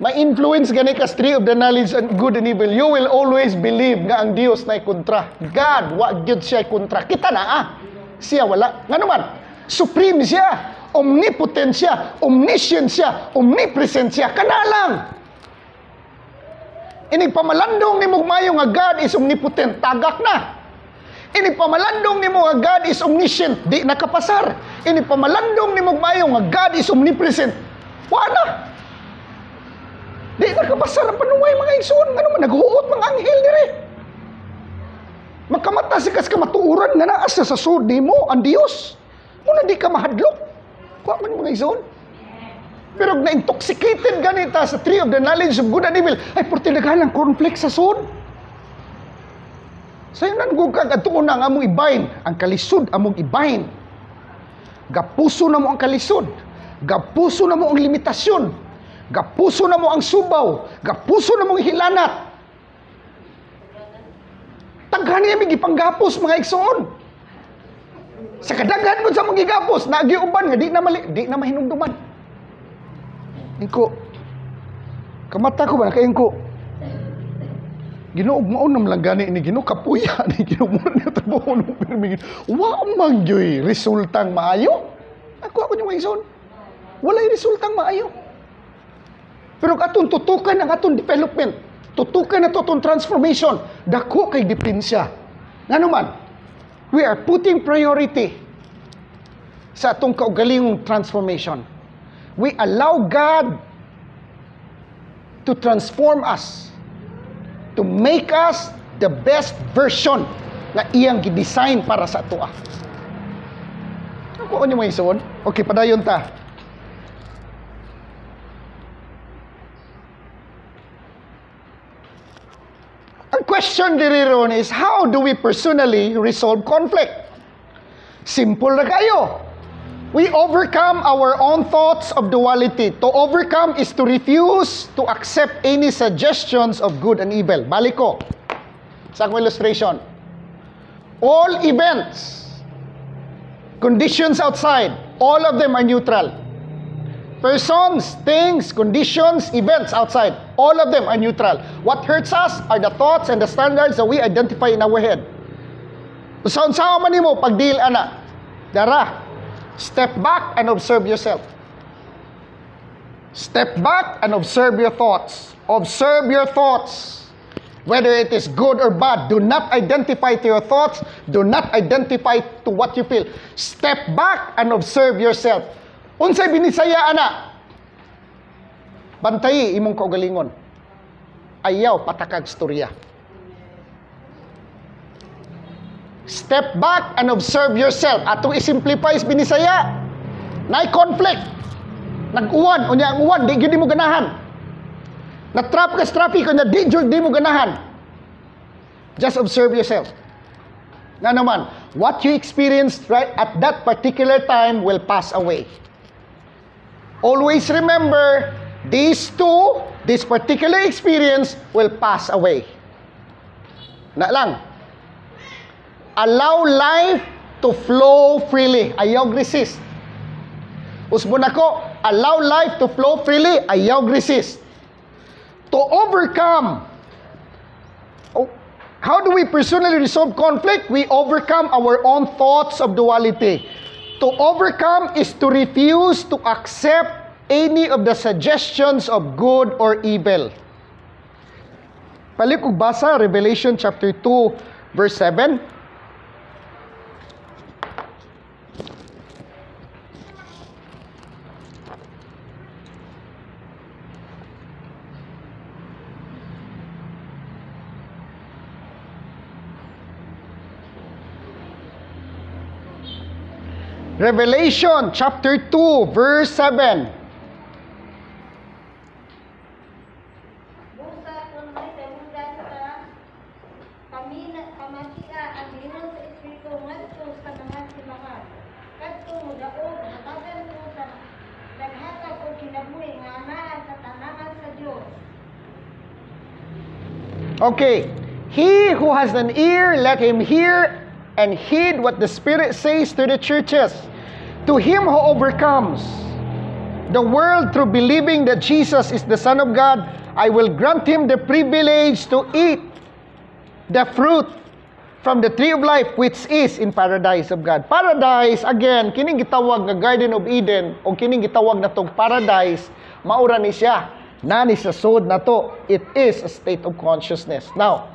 ma-influence gani ka tree of the knowledge of good and evil, you will always believe nga ang Dios na kontra. God, wa gyud siya kontra. Kita na siya wala. Nga naman, supreme siya, omnipotent siya, omniscient siya, omnipresent siya, kanalang. Inig pamalandong ni mo mayo nga God is omnipotent, tagak na. Inig pamalandong ni mo nga God is omniscient, di nakapasar. Inig pamalandong ni mo mayo nga God is omnipresent, wala. Di nakapasar ang panuway mga igsoon, ano man, naghuot mga anghel dire. Magkamata si kas kamatuuran nga naas sa sud mo ang Dios. Muna di ka mahadlok. Kuha man mga igsoon. Pero na-intoxicated ganita sa tree of the knowledge of good and evil, ay portinagahan ng cornflakes sa sud. Sa'yo nanggugag at tuon ang among ibahin. Ang kalisod among ibahin. Gapuso na mo ang kalisod. Gapuso na mo ang limitasyon. Gapuso na mo ang subaw. Gapuso na mo ang hilanat. Taghan niya may gipanggapos mga igsoon. Sa kadaghan mo sa mga gigapos, nagiuban nga, di na mahinumduman. Ingko, kamata ko ba, nakaingko, Ginoo, maunam lang gani ni Ginoo, kapuya ni Ginoo, muna niya tabuho ng pirmigin. Wa man gyoy, resultang maayo. Ako yung mga igsoon. Walay resultang maayo. Pero atong tutukan ang atong development. Tutukan na to atong transformation. Dako kay dipensya. Nga naman, we are putting priority sa atong kaugalingong transformation. We allow God to transform us, to make us the best version na iyang gidesign para sa ato. Ako niyo may isuon? Okay, padayon ta. Ang question diri ron is, how do we personally resolve conflict? Simple na kayo. We overcome our own thoughts of duality. To overcome is to refuse to accept any suggestions of good and evil. Balik ko sa akong illustration. All events, conditions outside, all of them are neutral. Persons, things, conditions, events outside, all of them are neutral. What hurts us are the thoughts and the standards that we identify in our head. Usaon-sao man nimo pagdil ana. Dara, step back and observe yourself. Step back and observe your thoughts. Observe your thoughts. Whether it is good or bad, do not identify to your thoughts. Do not identify to what you feel. Step back and observe yourself. Unsay binisaya ana? Bantayi imong kaugalingon. Ayaw patakag storya. Step back and observe yourself. Atong isimplify is binisaya. Nay conflict. Nag-uwan, unya ang uwan, di gyud mo ganahan. Na-trap ka sa traffic, unya di gyud mo ganahan. Just observe yourself. Na naman, what you experienced right at that particular time will pass away. Always remember, this particular experience will pass away. Na lang. Allow life to flow freely. Ayaw resist. Usbon ako, allow life to flow freely. Ayaw resist. To overcome. How do we personally resolve conflict? We overcome our own thoughts of duality. To overcome is to refuse to accept any of the suggestions of good or evil. Balik ug basa Revelation chapter 2 verse 7. Revelation chapter 2 verse 7. Busa kung may kamudan ka, kamatia ang ginoo sa Espiritu ngadto sa mga simangan. Kadto mo daog matagan ko sa daghatag o kinabuhi nga anaa sa tanaman sa Dios. Okay. He who has an ear, let him hear and heed what the Spirit says to the churches. To him who overcomes the world through believing that Jesus is the Son of God, I will grant him the privilege to eat the fruit from the tree of life which is in paradise of God. Paradise, again, kining gitawag nga Garden of Eden o kining gitawag na tong paradise, maura ni siya. Nani sa sod na to, it is a state of consciousness. Now,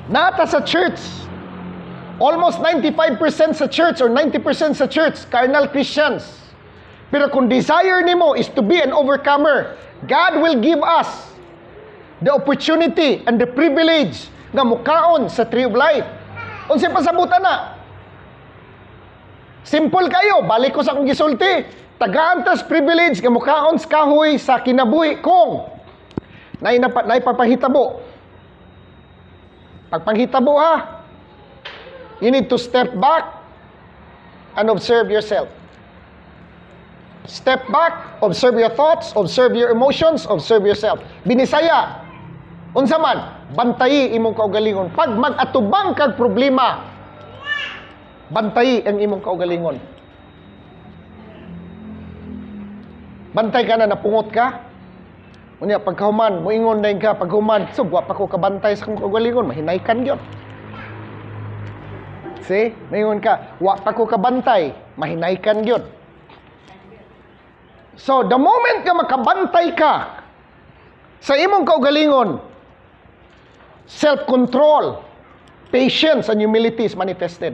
nata sa church, almost 95% sa church or 90% sa church, carnal Christians. Pero kung desire nimo is to be an overcomer, God will give us the opportunity and the privilege nga mukaon sa tree of life. Unsay pasabutan na? Simple kayo, balik ko sa akong gisulti. Tagaan-tas privilege nga mukaon sa kahoy sa kinabuhi kung naipapahitabo. Pagpanghitabo ha, you need to step back and observe yourself. Step back, observe your thoughts, observe your emotions, observe yourself. Binisaya, unsa man, bantayi imong kaugalingon. Pag mag-atubang kag problema, bantayi ang imong kaugalingon. Bantay ka na, napungot ka. Unya, pagkahuman, muingon na ka, paghuman, subwa pa ko kabantay sa kong kaugalingon, mahinaykan yun. See? Mayroon ka, wa pa ko kabantay, mahinaykan yun. So, the moment ka makabantay ka sa imong kaugalingon, self-control, patience, and humility is manifested.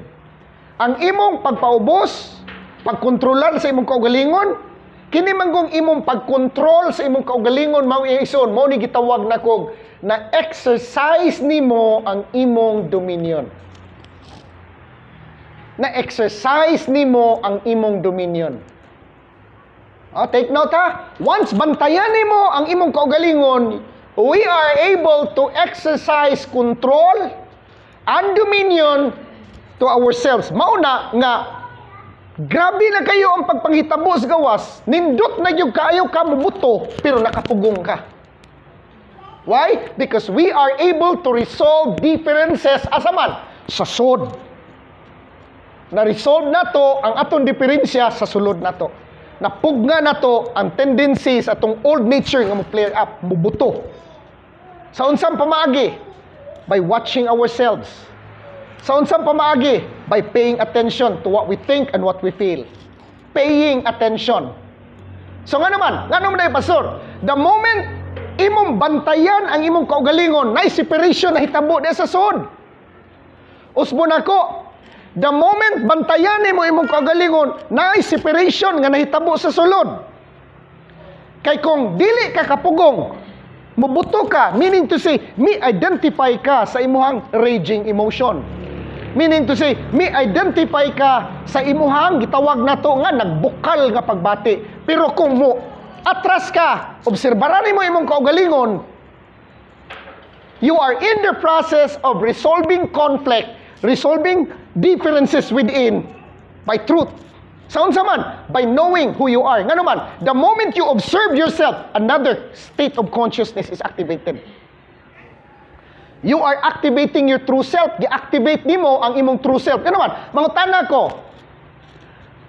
Ang imong pagpaubos, pagkontrolar sa imong kaugalingon, kini manggong imong pagkontrol sa imong kaugalingon, mao ison, mao ni gitawag na kog na exercise nimo ang imong dominion. Na-exercise nimo ang imong dominion. Take note ha. Once bantayan nimo ang imong kaugalingon, we are able to exercise control and dominion to ourselves. Mauna nga Grabe na kayo ang pagpanghitabo sa gawas. Nindot na yung kaayo ka mubuto, pero nakapugong ka. Why? Because we are able to resolve differences asaman sa sod. Na-resolve na to ang atong diferensya sa sulod na to. Napugna na to ang tendencies atong old nature nga mo flare up, mubuto. Sa unsang pamaagi? By watching ourselves. Sa unsang pamaagi? By paying attention to what we think and what we feel. Paying attention. So nga naman na pastor, the moment imong bantayan ang imong kaugalingon, na separation na hitabo di sa sod. Usbon ako, the moment bantayan nimo imong kaugalingon, na separation nga nahitabo sa sulod. Kay kung dili ka kapugong, mubuto ka, meaning to say, mi-identify ka sa imuhang raging emotion. Meaning to say, mi-identify ka sa imuhang gitawag na to nga nagbukal nga pagbati. Pero kung mo atras ka, obserbaran mo imong kaugalingon, you are in the process of resolving conflict, resolving differences within by truth. Sa unsa man, by knowing who you are. Nga naman, the moment you observe yourself, another state of consciousness is activated. You are activating your true self. Gi-activate nimo ang imong true self. Nga naman, mangutana ko,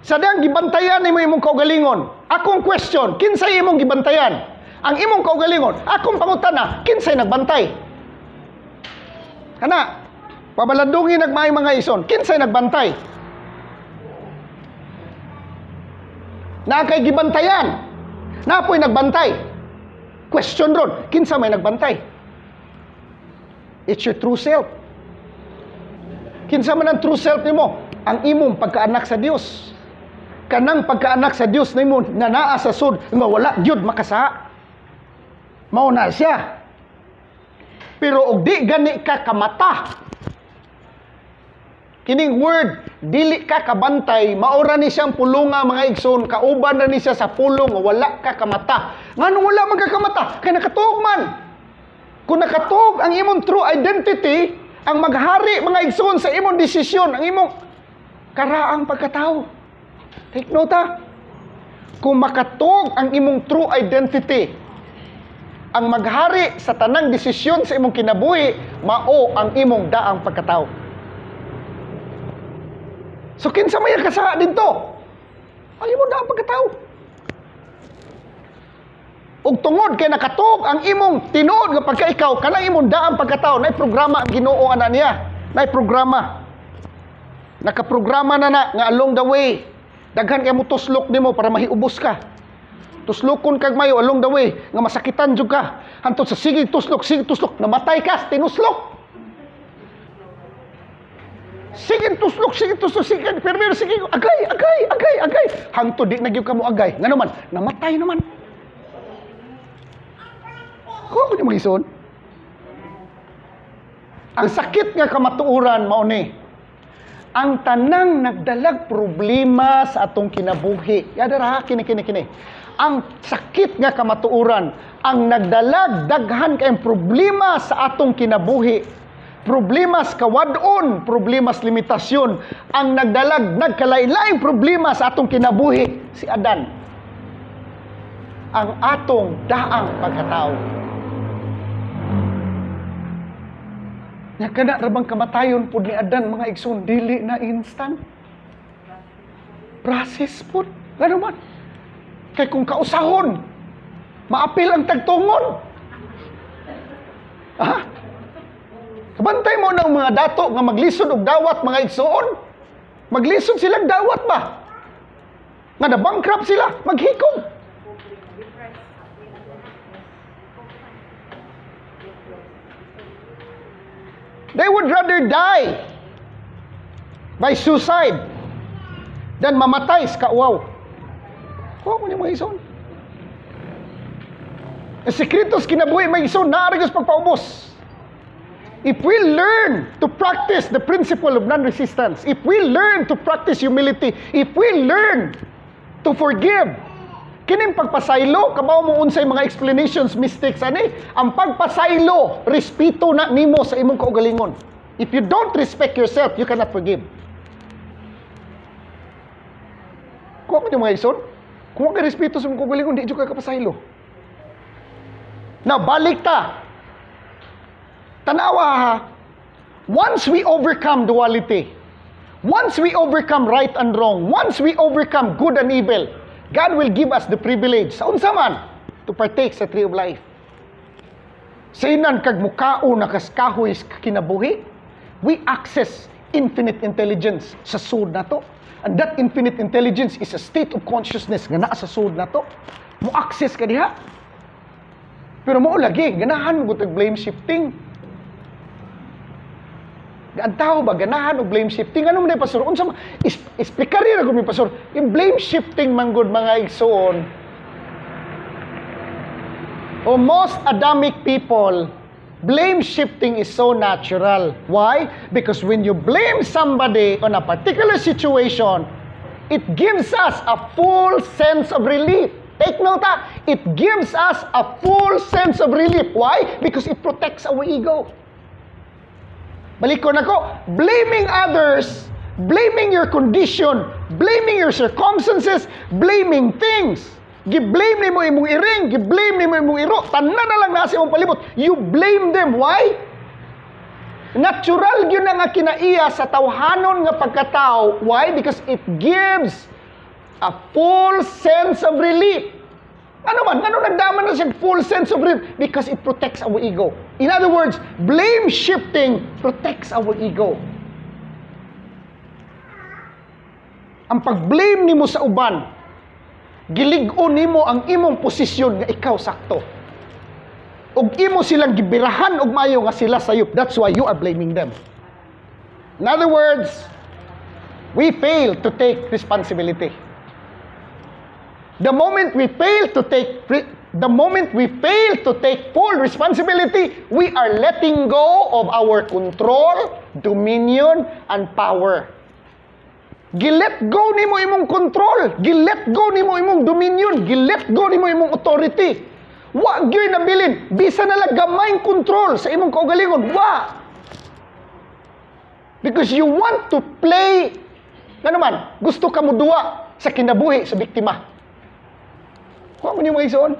sa dang gibantayan nimo imong kaugalingon, akong question, kinsay imong gibantayan? Ang imong kaugalingon, akong pangutana, kinsay nagbantay? Kana, pabalandungin nagmaay mga ison, kinsay nagbantay? Na kay gibantayan, napoy nagbantay. Question ron, kinsa may nagbantay? It's your true self. Kinsa man ang true self nimo? Ang imong pagkaanak sa Dios. Kanang pagkaanak sa Dios nimo nga naa sa sud nga wala gyud makasa. Mao na siya. Pero og di gani ka kamata. Kining word, dili ka kabantay, maura ni siyang pulunga mga igsoon, kauban na ni siya sa pulong, wala ka kamata. Ngano wala man ka kamata? Kay nakatuog man. Kung nakatuog ang imong true identity, ang maghari mga igsoon sa imong desisyon, ang imong karaang pagkatao. Take note ha. Kung makatuog ang imong true identity, ang maghari sa tanang desisyon sa imong kinabuhi, mao ang imong daang pagkatao. So kinsa may kasaka dito? Ang imong daang pagkatao. Ug tungod kay nakatuog ang imong tinuod nga pagka-ikaw, kanang imong daang pagkatao, nay programa ang Ginoo ana niya. Nay programa. Nakaprograma na nga along the way, daghan kay mo tuslok nimo para mahiubos ka. Tuslokon kag mayo along the way nga masakitan jud ka. Hantod sa sige tuslok, namatay ka, tinuslok. Sige tuslok, sige, pero sige, agay. Hangtod di na gyud ka mo agay. Nga naman, namatay naman. Kung yung magison, ang sakit nga kamatuuran mao ni, ang tanang nagdalag problema sa atong kinabuhi. Yadara, kini. Ang sakit nga kamatuuran, ang nagdalag daghan kayong problema sa atong kinabuhi. Problema sa kawadon, problema sa limitasyon. Ang nagdalag, nagkalain-laing problema sa atong kinabuhi, si Adan. Ang atong daang pagkatao. Nga kana rabang kamatayon pud ni Adan mga igsoon, dili na instant. Process pud. Ngano man? Kay kung kausahon, maapil ang tagtungon. Ha? Kabantay mo ng mga dato nga maglisod og dawat mga igsoon. Maglisod silang dawat ba? Nga na-bankrupt sila, maghikom. They would rather die by suicide than mamatay sa kauaw. Kuha mo niya mga ison. Ang sekretos kinabuhi mga ison, naaragos pagpaubos. If we learn to practice the principle of non-resistance, if we learn to practice humility, if we learn to forgive, kining pagpasaylo, kabaw mo unsay mga explanations, mistakes, ani? Ang pagpasaylo, respeto na nimo sa imong kaugalingon. If you don't respect yourself, you cannot forgive. Kuha mo yung mga ison. Kung ka respeto sa mga kaugalingon, di ka kapasaylo. Now, balik ta. Tanawa ha. Once we overcome duality, once we overcome right and wrong, once we overcome good and evil, God will give us the privilege, sa unsa man, to partake sa tree of life. Sa inan kag mukao na kaskahoy kinabuhi, we access infinite intelligence sa sud nato. And that infinite intelligence is a state of consciousness nga naa sa sud nato. Mo access ka diha. Pero mo lagi ganahan mo tag blame shifting. Ang tao ba ganahan og blame shifting? Ano man pastor? Unsa explicar ra gud mi pastor. Yung blame shifting man gud mga igsoon. O most Adamic people, blame shifting is so natural. Why? Because when you blame somebody on a particular situation, it gives us a full sense of relief. Take note ha, it gives us a full sense of relief. Why? Because it protects our ego. Balikon ako, blaming others, blaming your condition, blaming your circumstances, blaming things. Gi-blame nimo imong iring, gi-blame nimo imong iro, tanan na lang na sa imong palibot. You blame them. Why? Natural yun nga kinaiya sa tawhanon nga pagkatao. Why? Because it gives a full sense of relief. Ano nagdaman na siya full sense of relief? Because it protects our ego. In other words, blame shifting protects our ego. Ang pag-blame nimo sa uban, gilig-on nimo ang imong posisyon nga ikaw sakto. Ug imo silang gibirahan og maayo nga sila sayop. That's why you are blaming them. In other words, we fail to take responsibility. The moment we fail to take full responsibility, we are letting go of our control, dominion, and power. Gilet go nimo imong control, gilet go nimo imong dominion, gilet go nimo imong authority. Wa gyud nabilin, bisa na lang gamay control sa imong kaugalingon. Wa. Because you want to play, ano man, gusto ka mo duwa sa kinabuhi sa biktima. Kuha mo niyo mga ison.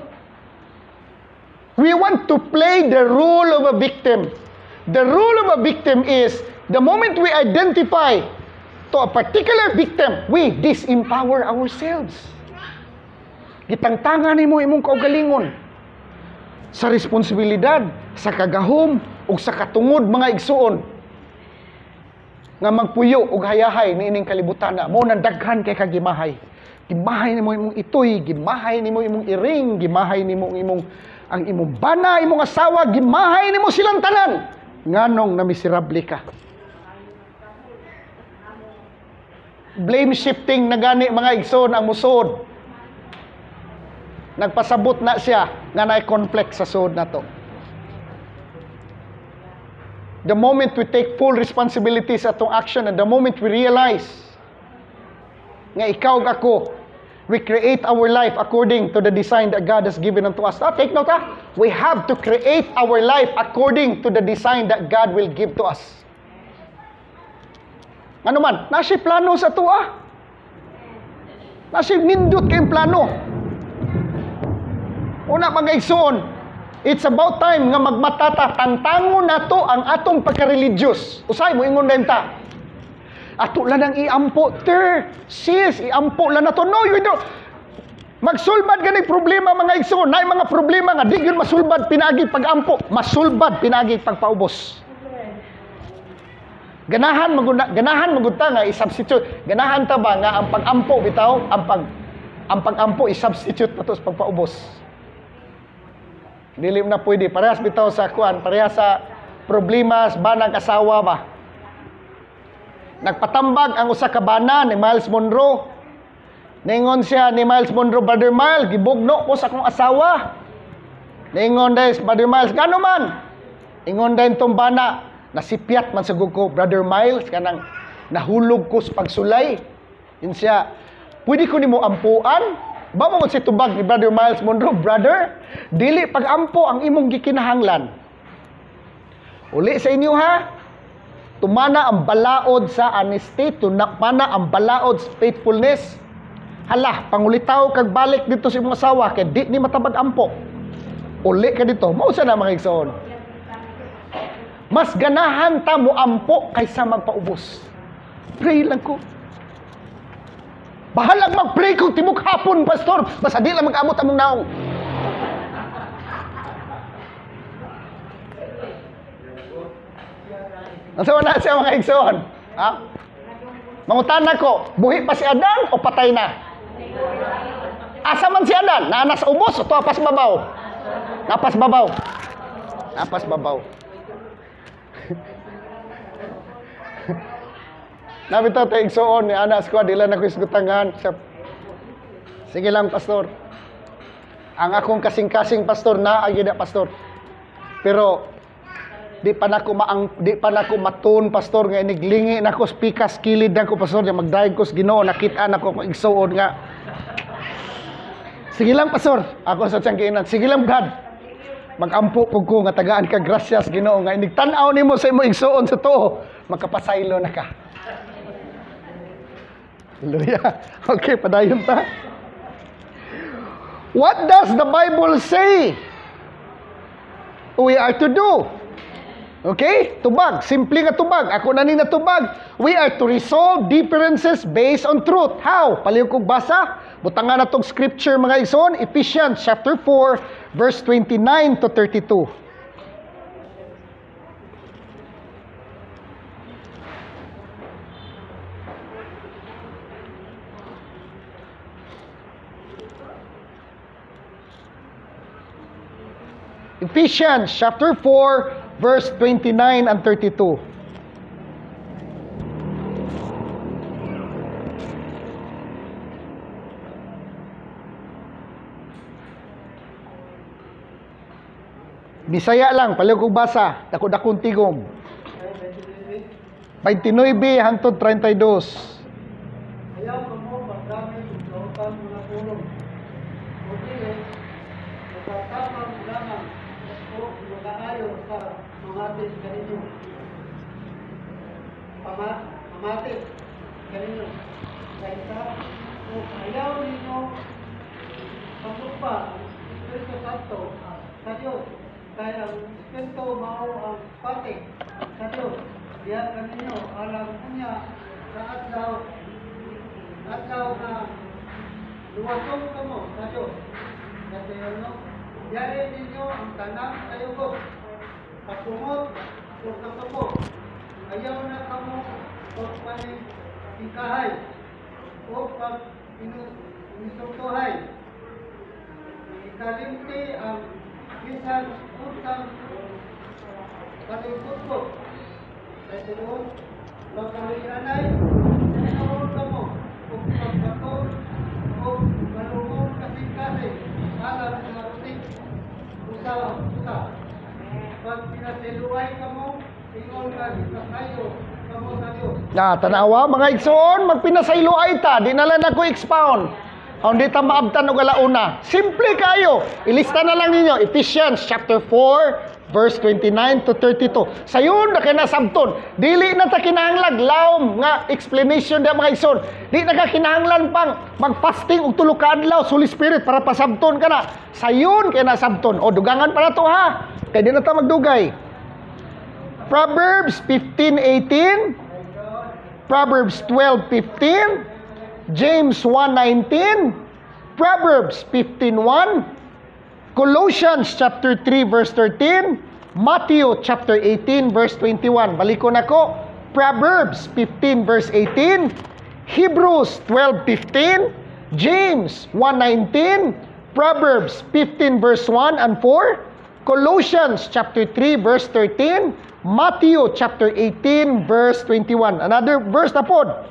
We want to play the role of a victim. The role of a victim is, the moment we identify to a particular victim, we disempower ourselves. Gitangtangan nimo imong kaugalingon sa responsibilidad, sa kagahom, ug sa katungod mga igsuon nga magpuyo ug hayahay niining kalibutan na mo nang daghan kay kagimahay. Gimahay nimo imong itoy, gimahay nimo imong iring, gimahay nimo ang imong bana, imong asawa, gimahay nimo silang tanan. Nganong na miserable ka. Blame shifting na gani mga igsoon ang musod. Nagpasabot na siya nga naay conflict sa sud nato. The moment we take full responsibility sa atong action and the moment we realize nga ikaw ug ako, we create our life according to the design that God has given unto us. Take note ha. We have to create our life according to the design that God will give to us. Ano man, nasi plano sa tuwa. Nasi nindot kayong plano. Una mga igsoon, it's about time nga magmatata, tangtangon nato ang atong pagka-religious. Usay mo ingon denta. Ato lang ang iampo, sis, iampo lang na to. No, you don't. Magsulbad ganit problema mga igsoon. Naay mga problema nga di gyud masulbad pinagi pag-ampo, masulbad pinagi pagpaubos. Ganahan magunta nga i-substitute. Ganahan ta ba nga ang pag-ampo bitaw, ang pag-ampo i-substitute nato sa pagpaubos. Dili na pwede parehas bitaw sa kuan, parehas sa problema sa banang asawa ba. Nagpatambag ang usa ka bana ni Miles Monroe. Ningon siya ni Miles Monroe, Brother Miles, gibugno ko sa akong asawa. Ningon dahil, Brother Miles, gano man? Ingon dahil itong bana, nasipyat man sa ko, Brother Miles, kanang nahulog ko sa pagsulay. Yun siya, pwede ko ni mo ampuan? Ba mo si tubag ni Brother Miles Monroe, Brother, dili pag-ampo ang imong gikinahanglan. Uli sa inyo ha, tumana ang balaod sa honesty, tumana ang balaod sa faithfulness. Hala, pangulitaw kag balik dito sa imong asawa kay di ni matabad ampo. Uli ka dito. Mao sa na mga igsoon. Mas ganahan ta mo ampo kaysa magpaubos. Pray lang ko. Bahalag mag-pray kung tibok hapon, pastor. Basta di lang mag-amot among naong. Ang sawa na siya mga igsoon. Ha? Mangutan ko, buhi pa si Adan o patay na? Asa man si Adan? Naanas ubos o apas babaw? Napas babaw. Napas babaw. Nabi to tayo igsoon ni anak ko, dila na ko isgutangan. Sige lang, pastor. Ang akong kasing-kasing pastor na agida pastor. Pero di pa nako matun pastor nga iniglingi nako pikas kilid nako pastor nga magdaig ko sa Ginoo nakita nako kung igsuon nga. Sige lang pastor, ako sa tiyang giinan. Sige lang God. Magampo pug ko nga tagaan ka gracias Ginoo nga inigtan-aw nimo sa imo igsuon sa tuo, makapasaylo na ka. Hallelujah. Okay, padayon ta. What does the Bible say we are to do? Okay? Tubag. Simple nga tubag. Ako na ni na tubag. We are to resolve differences based on truth. How? Paliw kong basa. Butangan na itong scripture mga igsoon. Ephesians chapter 4 verse 29 to 32. Ephesians chapter 4 verse 29 and 32. Bisaya lang, paliw kong basa, dako-dakong tigom. 29 hangtod 32. Ayaw ka mo magdamay ng kautan mo na tulong. O dili, nagtatamang lamang o mag-aayo sa mamatis kaninyo. Mamatis kaninyo. Kaysa, o ayaw ninyo paglupa ang Espiritu Santo sa Diyos. Kaya ang Espiritu mao ang pati sa Diyos. Diyan kaninyo, alam niya sa adlaw na luwasong ka mo sa Diyos. Kasi ano, diyari ninyo ang tanang kayugod. Pagkumot o kakapo. Ayaw na ka mo o panikikahay o pag inisuktuhay. Ikalimti ang bisan utang kalingkot. Kasi doon, magkalianay, nanoon ka mo, kung pagkatol, o malungong kasing-kasing, alam sa maruting, usa. Pag pinasiluay ka mo, ingon ka, kayo, kamo sa Diyos. Tanawa, mga igsoon, magpinasaylo ay ta, di nalan ako expound. Hindi ta maabtan og alauna. Simple kayo. Ilista na lang ninyo, Ephesians chapter 4, verse 29 to 32. Sayon na kinasabton. Dili na ta kinahanglan lawom nga explanation da mga igsoon. Di na ka kinahanglan pang mag-fasting og tulo ka adlaw, Holy Spirit para pasabton ka na. Sayon kay nasabton. O dugangan pa na to ha. Kay di na ta magdugay. Proverbs 15:18, Proverbs 12:15, James 1:19, Proverbs 15:1, Colossians chapter 3 verse 13, Matthew chapter 18 verse 21. Balikon ako, Proverbs 15 verse 18, Hebrews 12:15, James 1:19, Proverbs 15 verse 1 and 4, Colossians chapter 3 verse 13, Matthew chapter 18 verse 21. Another verse na pod.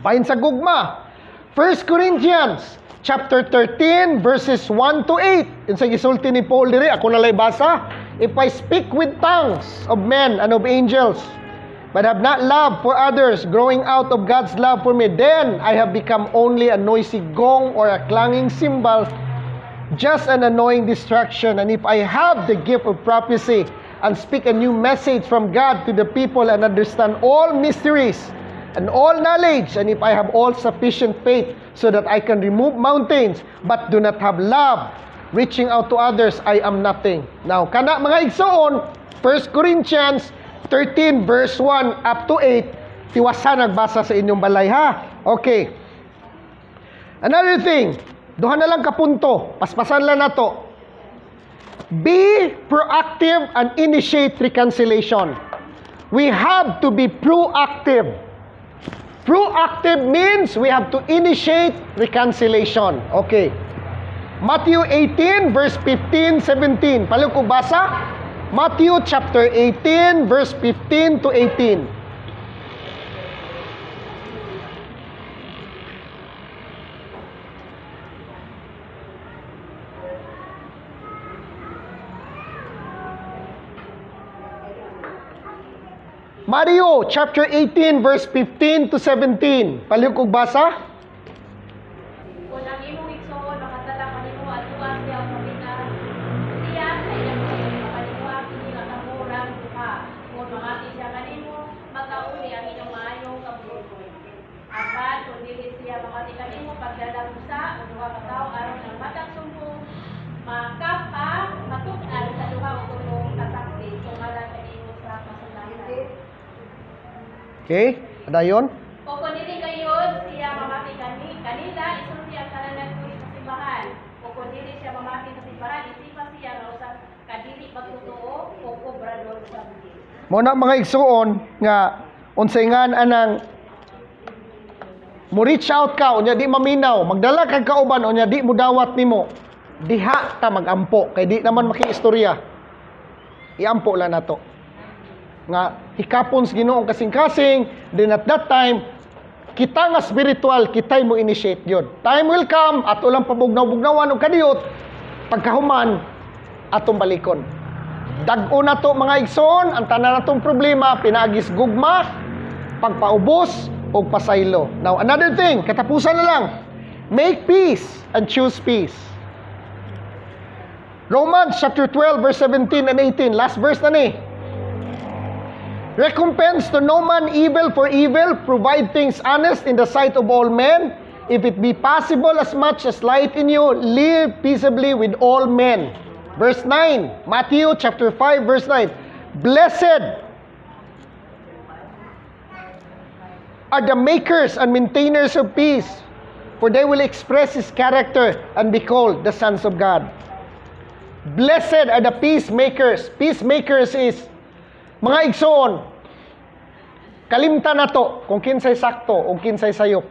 Bahin sa gugma. 1 Corinthians chapter 13 verses 1 to 8. Yun sa gisulti ni Paul diri, ako nalay basa. If I speak with tongues of men and of angels, but have not love for others, growing out of God's love for me, then I have become only a noisy gong or a clanging cymbal, just an annoying distraction. And if I have the gift of prophecy and speak a new message from God to the people and understand all mysteries and all knowledge, and if I have all sufficient faith so that I can remove mountains, but do not have love, reaching out to others, I am nothing. Now, kana mga igsoon, 1 Corinthians 13 verse 1 up to 8, tiwasan nagbasa sa inyong balay, ha? Okay. Another thing, duha na lang kapunto, paspasan lang na to. Be proactive and initiate reconciliation. We have to be proactive. Proactive means we have to initiate reconciliation. Okay. Matthew 18 verse 15, 17. Palo ko basa? Matthew chapter 18 verse 15 to 18. Matthew chapter 18 verse 15 to 17. Paliw kog basa? Kung ang imong igsoon makasala kanimo at tuwa siya ang pamina, siya sa iyang makaliwa kini nga kamurang duha. Kung mamati siya kanimo, magkauli ang inyong maayong kabuloy. Apan kung dili siya mamati kanimo pagdadalusa ang duha ka tawo aron ang matang sumbong, makapa matud-an sa duha o tulong kasaksi sungalan kanimo sa kasalanan. Okay, adayon. O kung dili gayon, siya mamati kanila, isulti ang kananan ko sa simbahan. O kung dili siya mamati sa simbahan, isipa siya nga usap kadili pagtotoo o kobrador sa buhis. Mo na mga igsuon nga unsay ngan anang mo reach out ka unya di maminaw, magdala kag kauban unya di mo dawat nimo. Diha ta magampo kay di naman makiistorya. Iampo lang nato. Nga hikapon sa Ginoong kasing-kasing, then at that time kita nga spiritual, kitay mo initiate yun. Time will come, ato lang pabugnaw-bugnawan o kadiyot, pagkahuman, atong balikon. Dag-o na to mga igsoon, ang tanan natong problema, pinagis gugma, pagpaubos, o pasaylo. Now, another thing, katapusan na lang, make peace and choose peace. Romans chapter 12, verse 17 and 18, last verse na ni. Recompense to no man evil for evil, provide things honest in the sight of all men. If it be possible, as much as light in you, live peaceably with all men. Verse 9, Matthew chapter 5, verse 9. Blessed are the makers and maintainers of peace, for they will express His character and be called the sons of God. Blessed are the peacemakers. Peacemakers is mga igsoon, kalimtan na to kung kinsay sakto o kinsay sayop.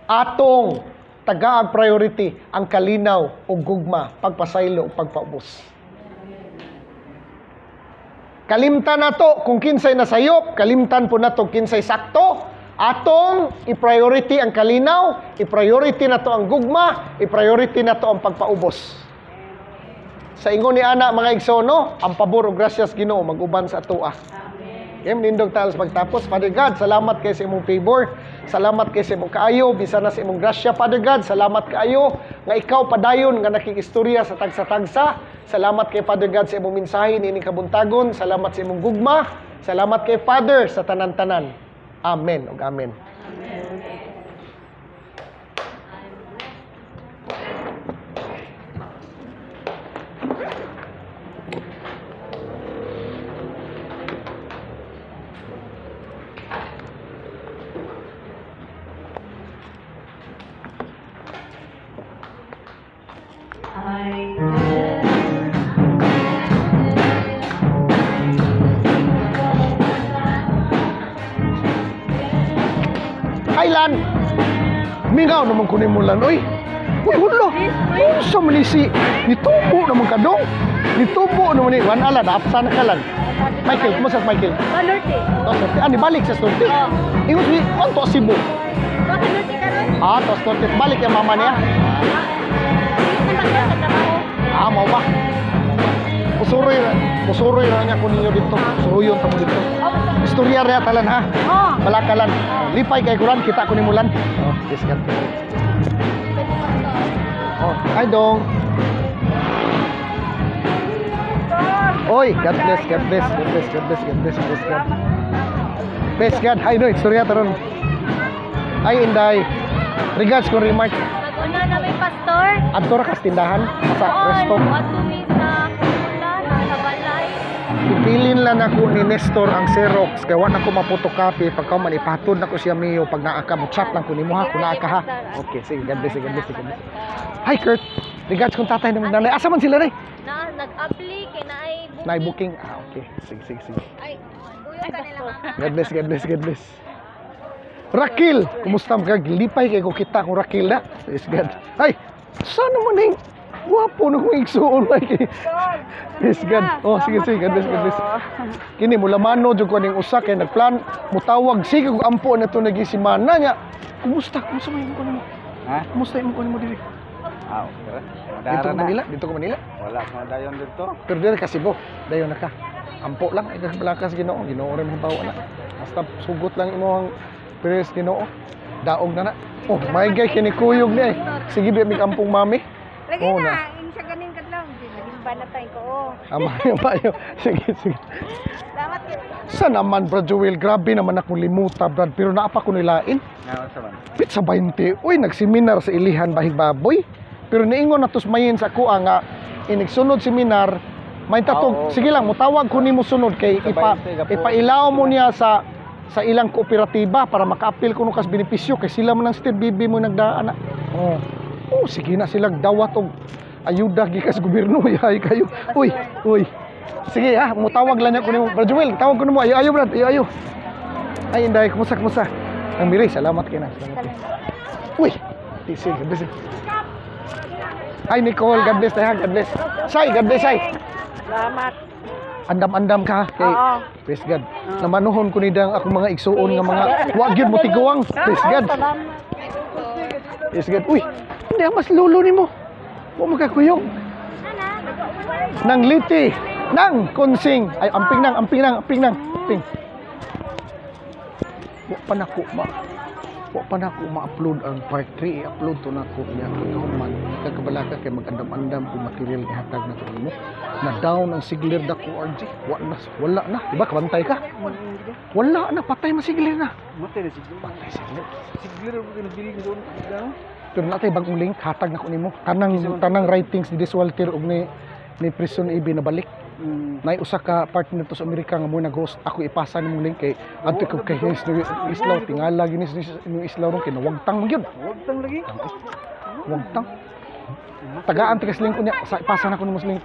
Atong tagaag priority ang kalinaw o gugma, pagpasaylo o pagpaubos. Kalimtan na to kung kinsay nasayop, kalimtan po na to kinsay sakto. Atong i-priority ang kalinaw, i-priority na to ang gugma, i-priority na to ang pagpaubos. Sa ingon ni ana mga igsono, ang pabor o grasyas Ginoo mag-uban sa atoa. Amen. Nindog tayo sa pagtapos. Father God, salamat kay sa imong favor. Salamat kay sa imong kaayo, bisan na sa imong grasya. Father God, salamat kaayo nga ikaw padayon nga nakikistorya sa tagsa-tagsa. Salamat kay Father God sa imong mensahe niining kabuntagon. Salamat sa imong gugma. Salamat kay Father sa tanan-tanan. Amen ug amen. Kailan? Mingaw naman kunin mo lan. Uy, hulo. Sa manisi. Nitubo naman ka dong. Nitubo naman ni. Wan ala, daapsan ka lang. Michael, kumusta Michael? Panorte. Norte. Ah, balik sa Norte. Ingon ni, onto Cebu. Panorte ka ron? Ah, tos Norte. Balik yung mama niya. Ah, mau ba? Pusuroy na niya kunin nyo dito. Pusuroyon tamo dito. Istorya rin talan ha. Malakalan. Lipay kay Kuran, kita kunin mulan. Oh, yes, God. Oh, hi dong. Oy, God bless, God bless, God bless, God bless, God bless, God bless, God. Praise God. Hay no, istorya taron. Ay Inday. Regards ko remark. Nag-una na may pastor. Adto ra kas tindahan sa resto. Ato mi sa Kumula, sa Balay. Ipilin lang ako ni Nestor ang Xerox kaya wala ko mapotocopy pagka man ipatod na ko siya miyo pag naaka mo chat lang ko nimo ha kung naaka ha. Okay, sige, God bless, God bless, God bless. Hi Kurt. Regards kung tatay ng nanay. Asa man sila ray? Nag-apply kay na ay Nay booking. Ah, okay. Sige, sige, sige. Ay, buyo ka nila mama. God bless, God bless, God bless. Rakil, kumusta mo kag lipay kay ko kita kung Rakil na. Praise God. Ay, sana mo ning guwapo na kong igsuon ay kay. Praise God. Oh, sige, sige, God bless, God bless. Kini mula mano jud ko ning usa kay nagplan mutawag sige kog ampo na to nagisimana nya. Kumusta? Kumusta man ko nimo? Ha? Kumusta imong ko nimo diri? Ah, okay. Dito ko Manila, dito ko Manila. Wala ko na dayon dito. Pero diri ka Cebu, dayon na ka. Ampo lang ay balakas Ginoo, Ginoo rin mo bawa na. Basta sugot lang imong Pres Ginoo. Daog na na. Oh, may gay kini kuyog ni. Sige bi mi kampong mami. Lagi Oo na, yung sa ganin ka lang. Naging banatay ko, oh. Amayo payo. Sige, sige. Salamat kit. Sa naman Brad Joel, grabe naman akong limuta Brad, pero naapa ko nilain. Ngayon sa man. Pit sa 20. Uy, nagseminar sa Ilihan Bahig Baboy. Pero niingon na tos mayin sa kuha nga inigsunod seminar. May tatog, Oo. sige lang, mutawag ko nimo sunod kay Sa 20 ka po. ipailaw mo niya sa ilang kooperatiba para maka-appeal kuno kas benepisyo kay sila man ang state BB mo nagdaan na. Oh. Oh, sige na sila dawat og ayuda gikas gobyerno yahay kayo. Uy, uy. Sige ha, mutawag lang niya ko nimo. Brad Joel, tawag ko nimo. Ayo, ayo Brad, ayo, ayo. Ay, Inday, kumusta, kumusta? Ang Miri, salamat kay na. Salamat. Uy, sige, God bless. Hi Nicole, God bless tayo, God bless. Say, God bless, say. Salamat. Andam-andam ka kay Oo. Praise God. Namanuhon ko nidang akong mga igsuon nga mga wa gyud mo tiguang. Praise God. Praise God. Uy, hindi mas lolo nimo. Wa mo kakuyog. Nang liti, nang konsing. Ay amping nang, amping nang, amping nang. Amping. Wa pa nako ma-upload ang part 3, i-upload to nako niya kagahuman. Kagabalaka kay mag-andam-andam kung material nga hatag na to nimo. Na down ang siglir dako RG. Wala na. Diba kabantay ka? Wala na, patay masiglir na. Mati na siguro. Patay siglir. Siguro ko nabili ko doon. Pero natay bagong link hatag nako nimo. Tanang writings ni Des Walter ug ni Prison EB na balik. Nay usa ka partner to sa Amerika nga mo nag-host. Ako ipasa nimong link kay adto ko kay Islaw tingala gini ni Islaw ron kay wagtang magyud. Wagtang lagi. Wagtang. Tagaan tigas link ko niya. Ipasa na ko nimo sa link.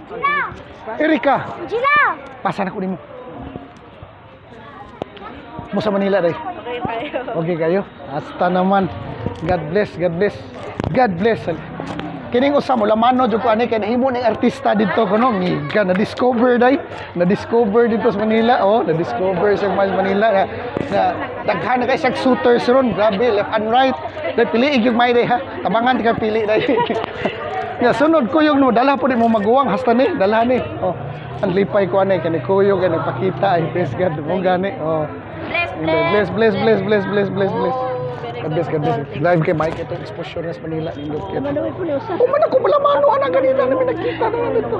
Erika, Angela! pasa na ko nimo. Mo sa Manila day. Okay kayo. Okay kayo. Hasta naman. God bless, God bless. God bless. Kining usa mo lamano jud ko ani kay nahimo ning artista dito kuno ngiga na discover dito sa Manila. Oh, na discover sa Manila na daghan na kay sag shooters ron. Grabe, left and right. Dai pili yung may day ha. Tabangan ti ka pili day. Ya sunod kuyog no dala po di mo maguwang hasta ni dala ni. Oh, ang lipay ko ani kay kuyog kay nagpakita ay praise God mo gani. Oh. Bless. God bless. Live kay Mike itong exposure sa Manila nindot kay. Oh, man ako malamano ana ganina namin nakita na dito.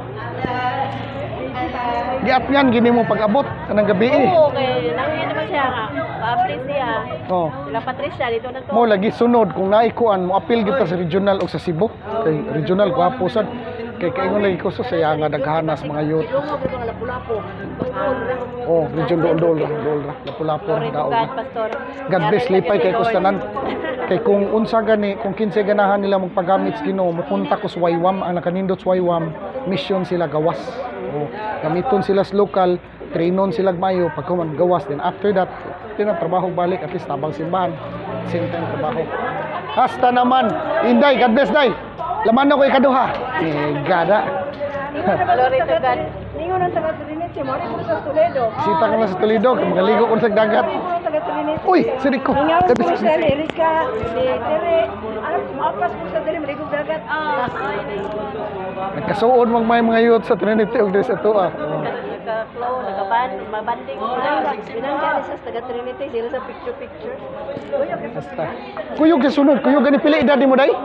Giap yan gini mo pag-abot kanang gabi eh. Oo, kay nangyay naman siya nga. Pa-apply siya. Oh. Sila Patricia dito na to. Mo lagi sunod kung naikuan mo appeal kita sa regional o sa Cebu. Kay regional gwapo sad. Kay kaingon lagi ko sa saya nga daghanas mga youth. Oh, region dool ra Lapu-Lapu ra daog. God, Pastor. God bless lipay kay kustanan. Kay kung unsa gani, kung kinsa ganahan nila magpagamit sa Ginoo, mupunta ko sa Waywam, ang nakanindot sa Waywam, mission sila gawas. Oh, gamiton sila sa local, trainon sila mayo pagka man gawas then after that, trabaho balik at least tabang simbahan. Same time trabaho. Hasta naman. Inday, God bless day. Laman ako ikaduha. Gada. Glory to God. Ningon ang taga Trinity, mo rin sa Toledo. Sita ka na sa Toledo, magaligo ko sa dagat. Taga Trinity. Uy, sirik ko. Ningaw God ko bless. sa Erika, si Tere. Alam, mapas ko sa Tere, maligog dagat. Nagkasuod may mga youth sa Trinity og sa tuwa. Nagka-flow, mabanding. Binangga sa taga Trinity, sila sa picture. Basta. Kuyog sa sunod, kuyog gani pila edad mo day?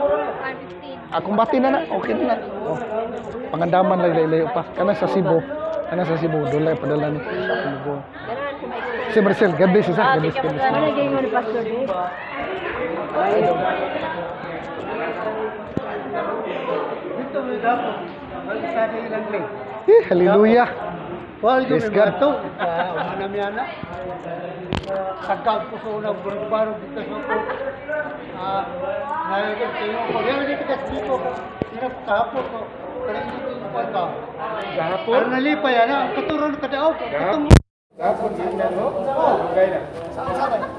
Akong bati na okay na. Oh. Pangandaman layo pa. Kana sa Cebu, dolay padala ni Cebu. si Marcel. God bless you, sir. God bless, God bless. Ano yung mo ni Pastor Dave? Dito may dapo. Balik sa akin ilang link. Hallelujah. Wal ko Yes, may God. bato. Umana mi ana. Sagkag ko sa unang burong dito sa ko. Ngayon ko kayo ko. Yan dito kasi dito. Sino tapo ko. Kaya dito yung kwenta. Gahapon? Pero nalipay ana. Katuron ka daw. Gahapon yun na, no? Oo. Gaya na. Saan?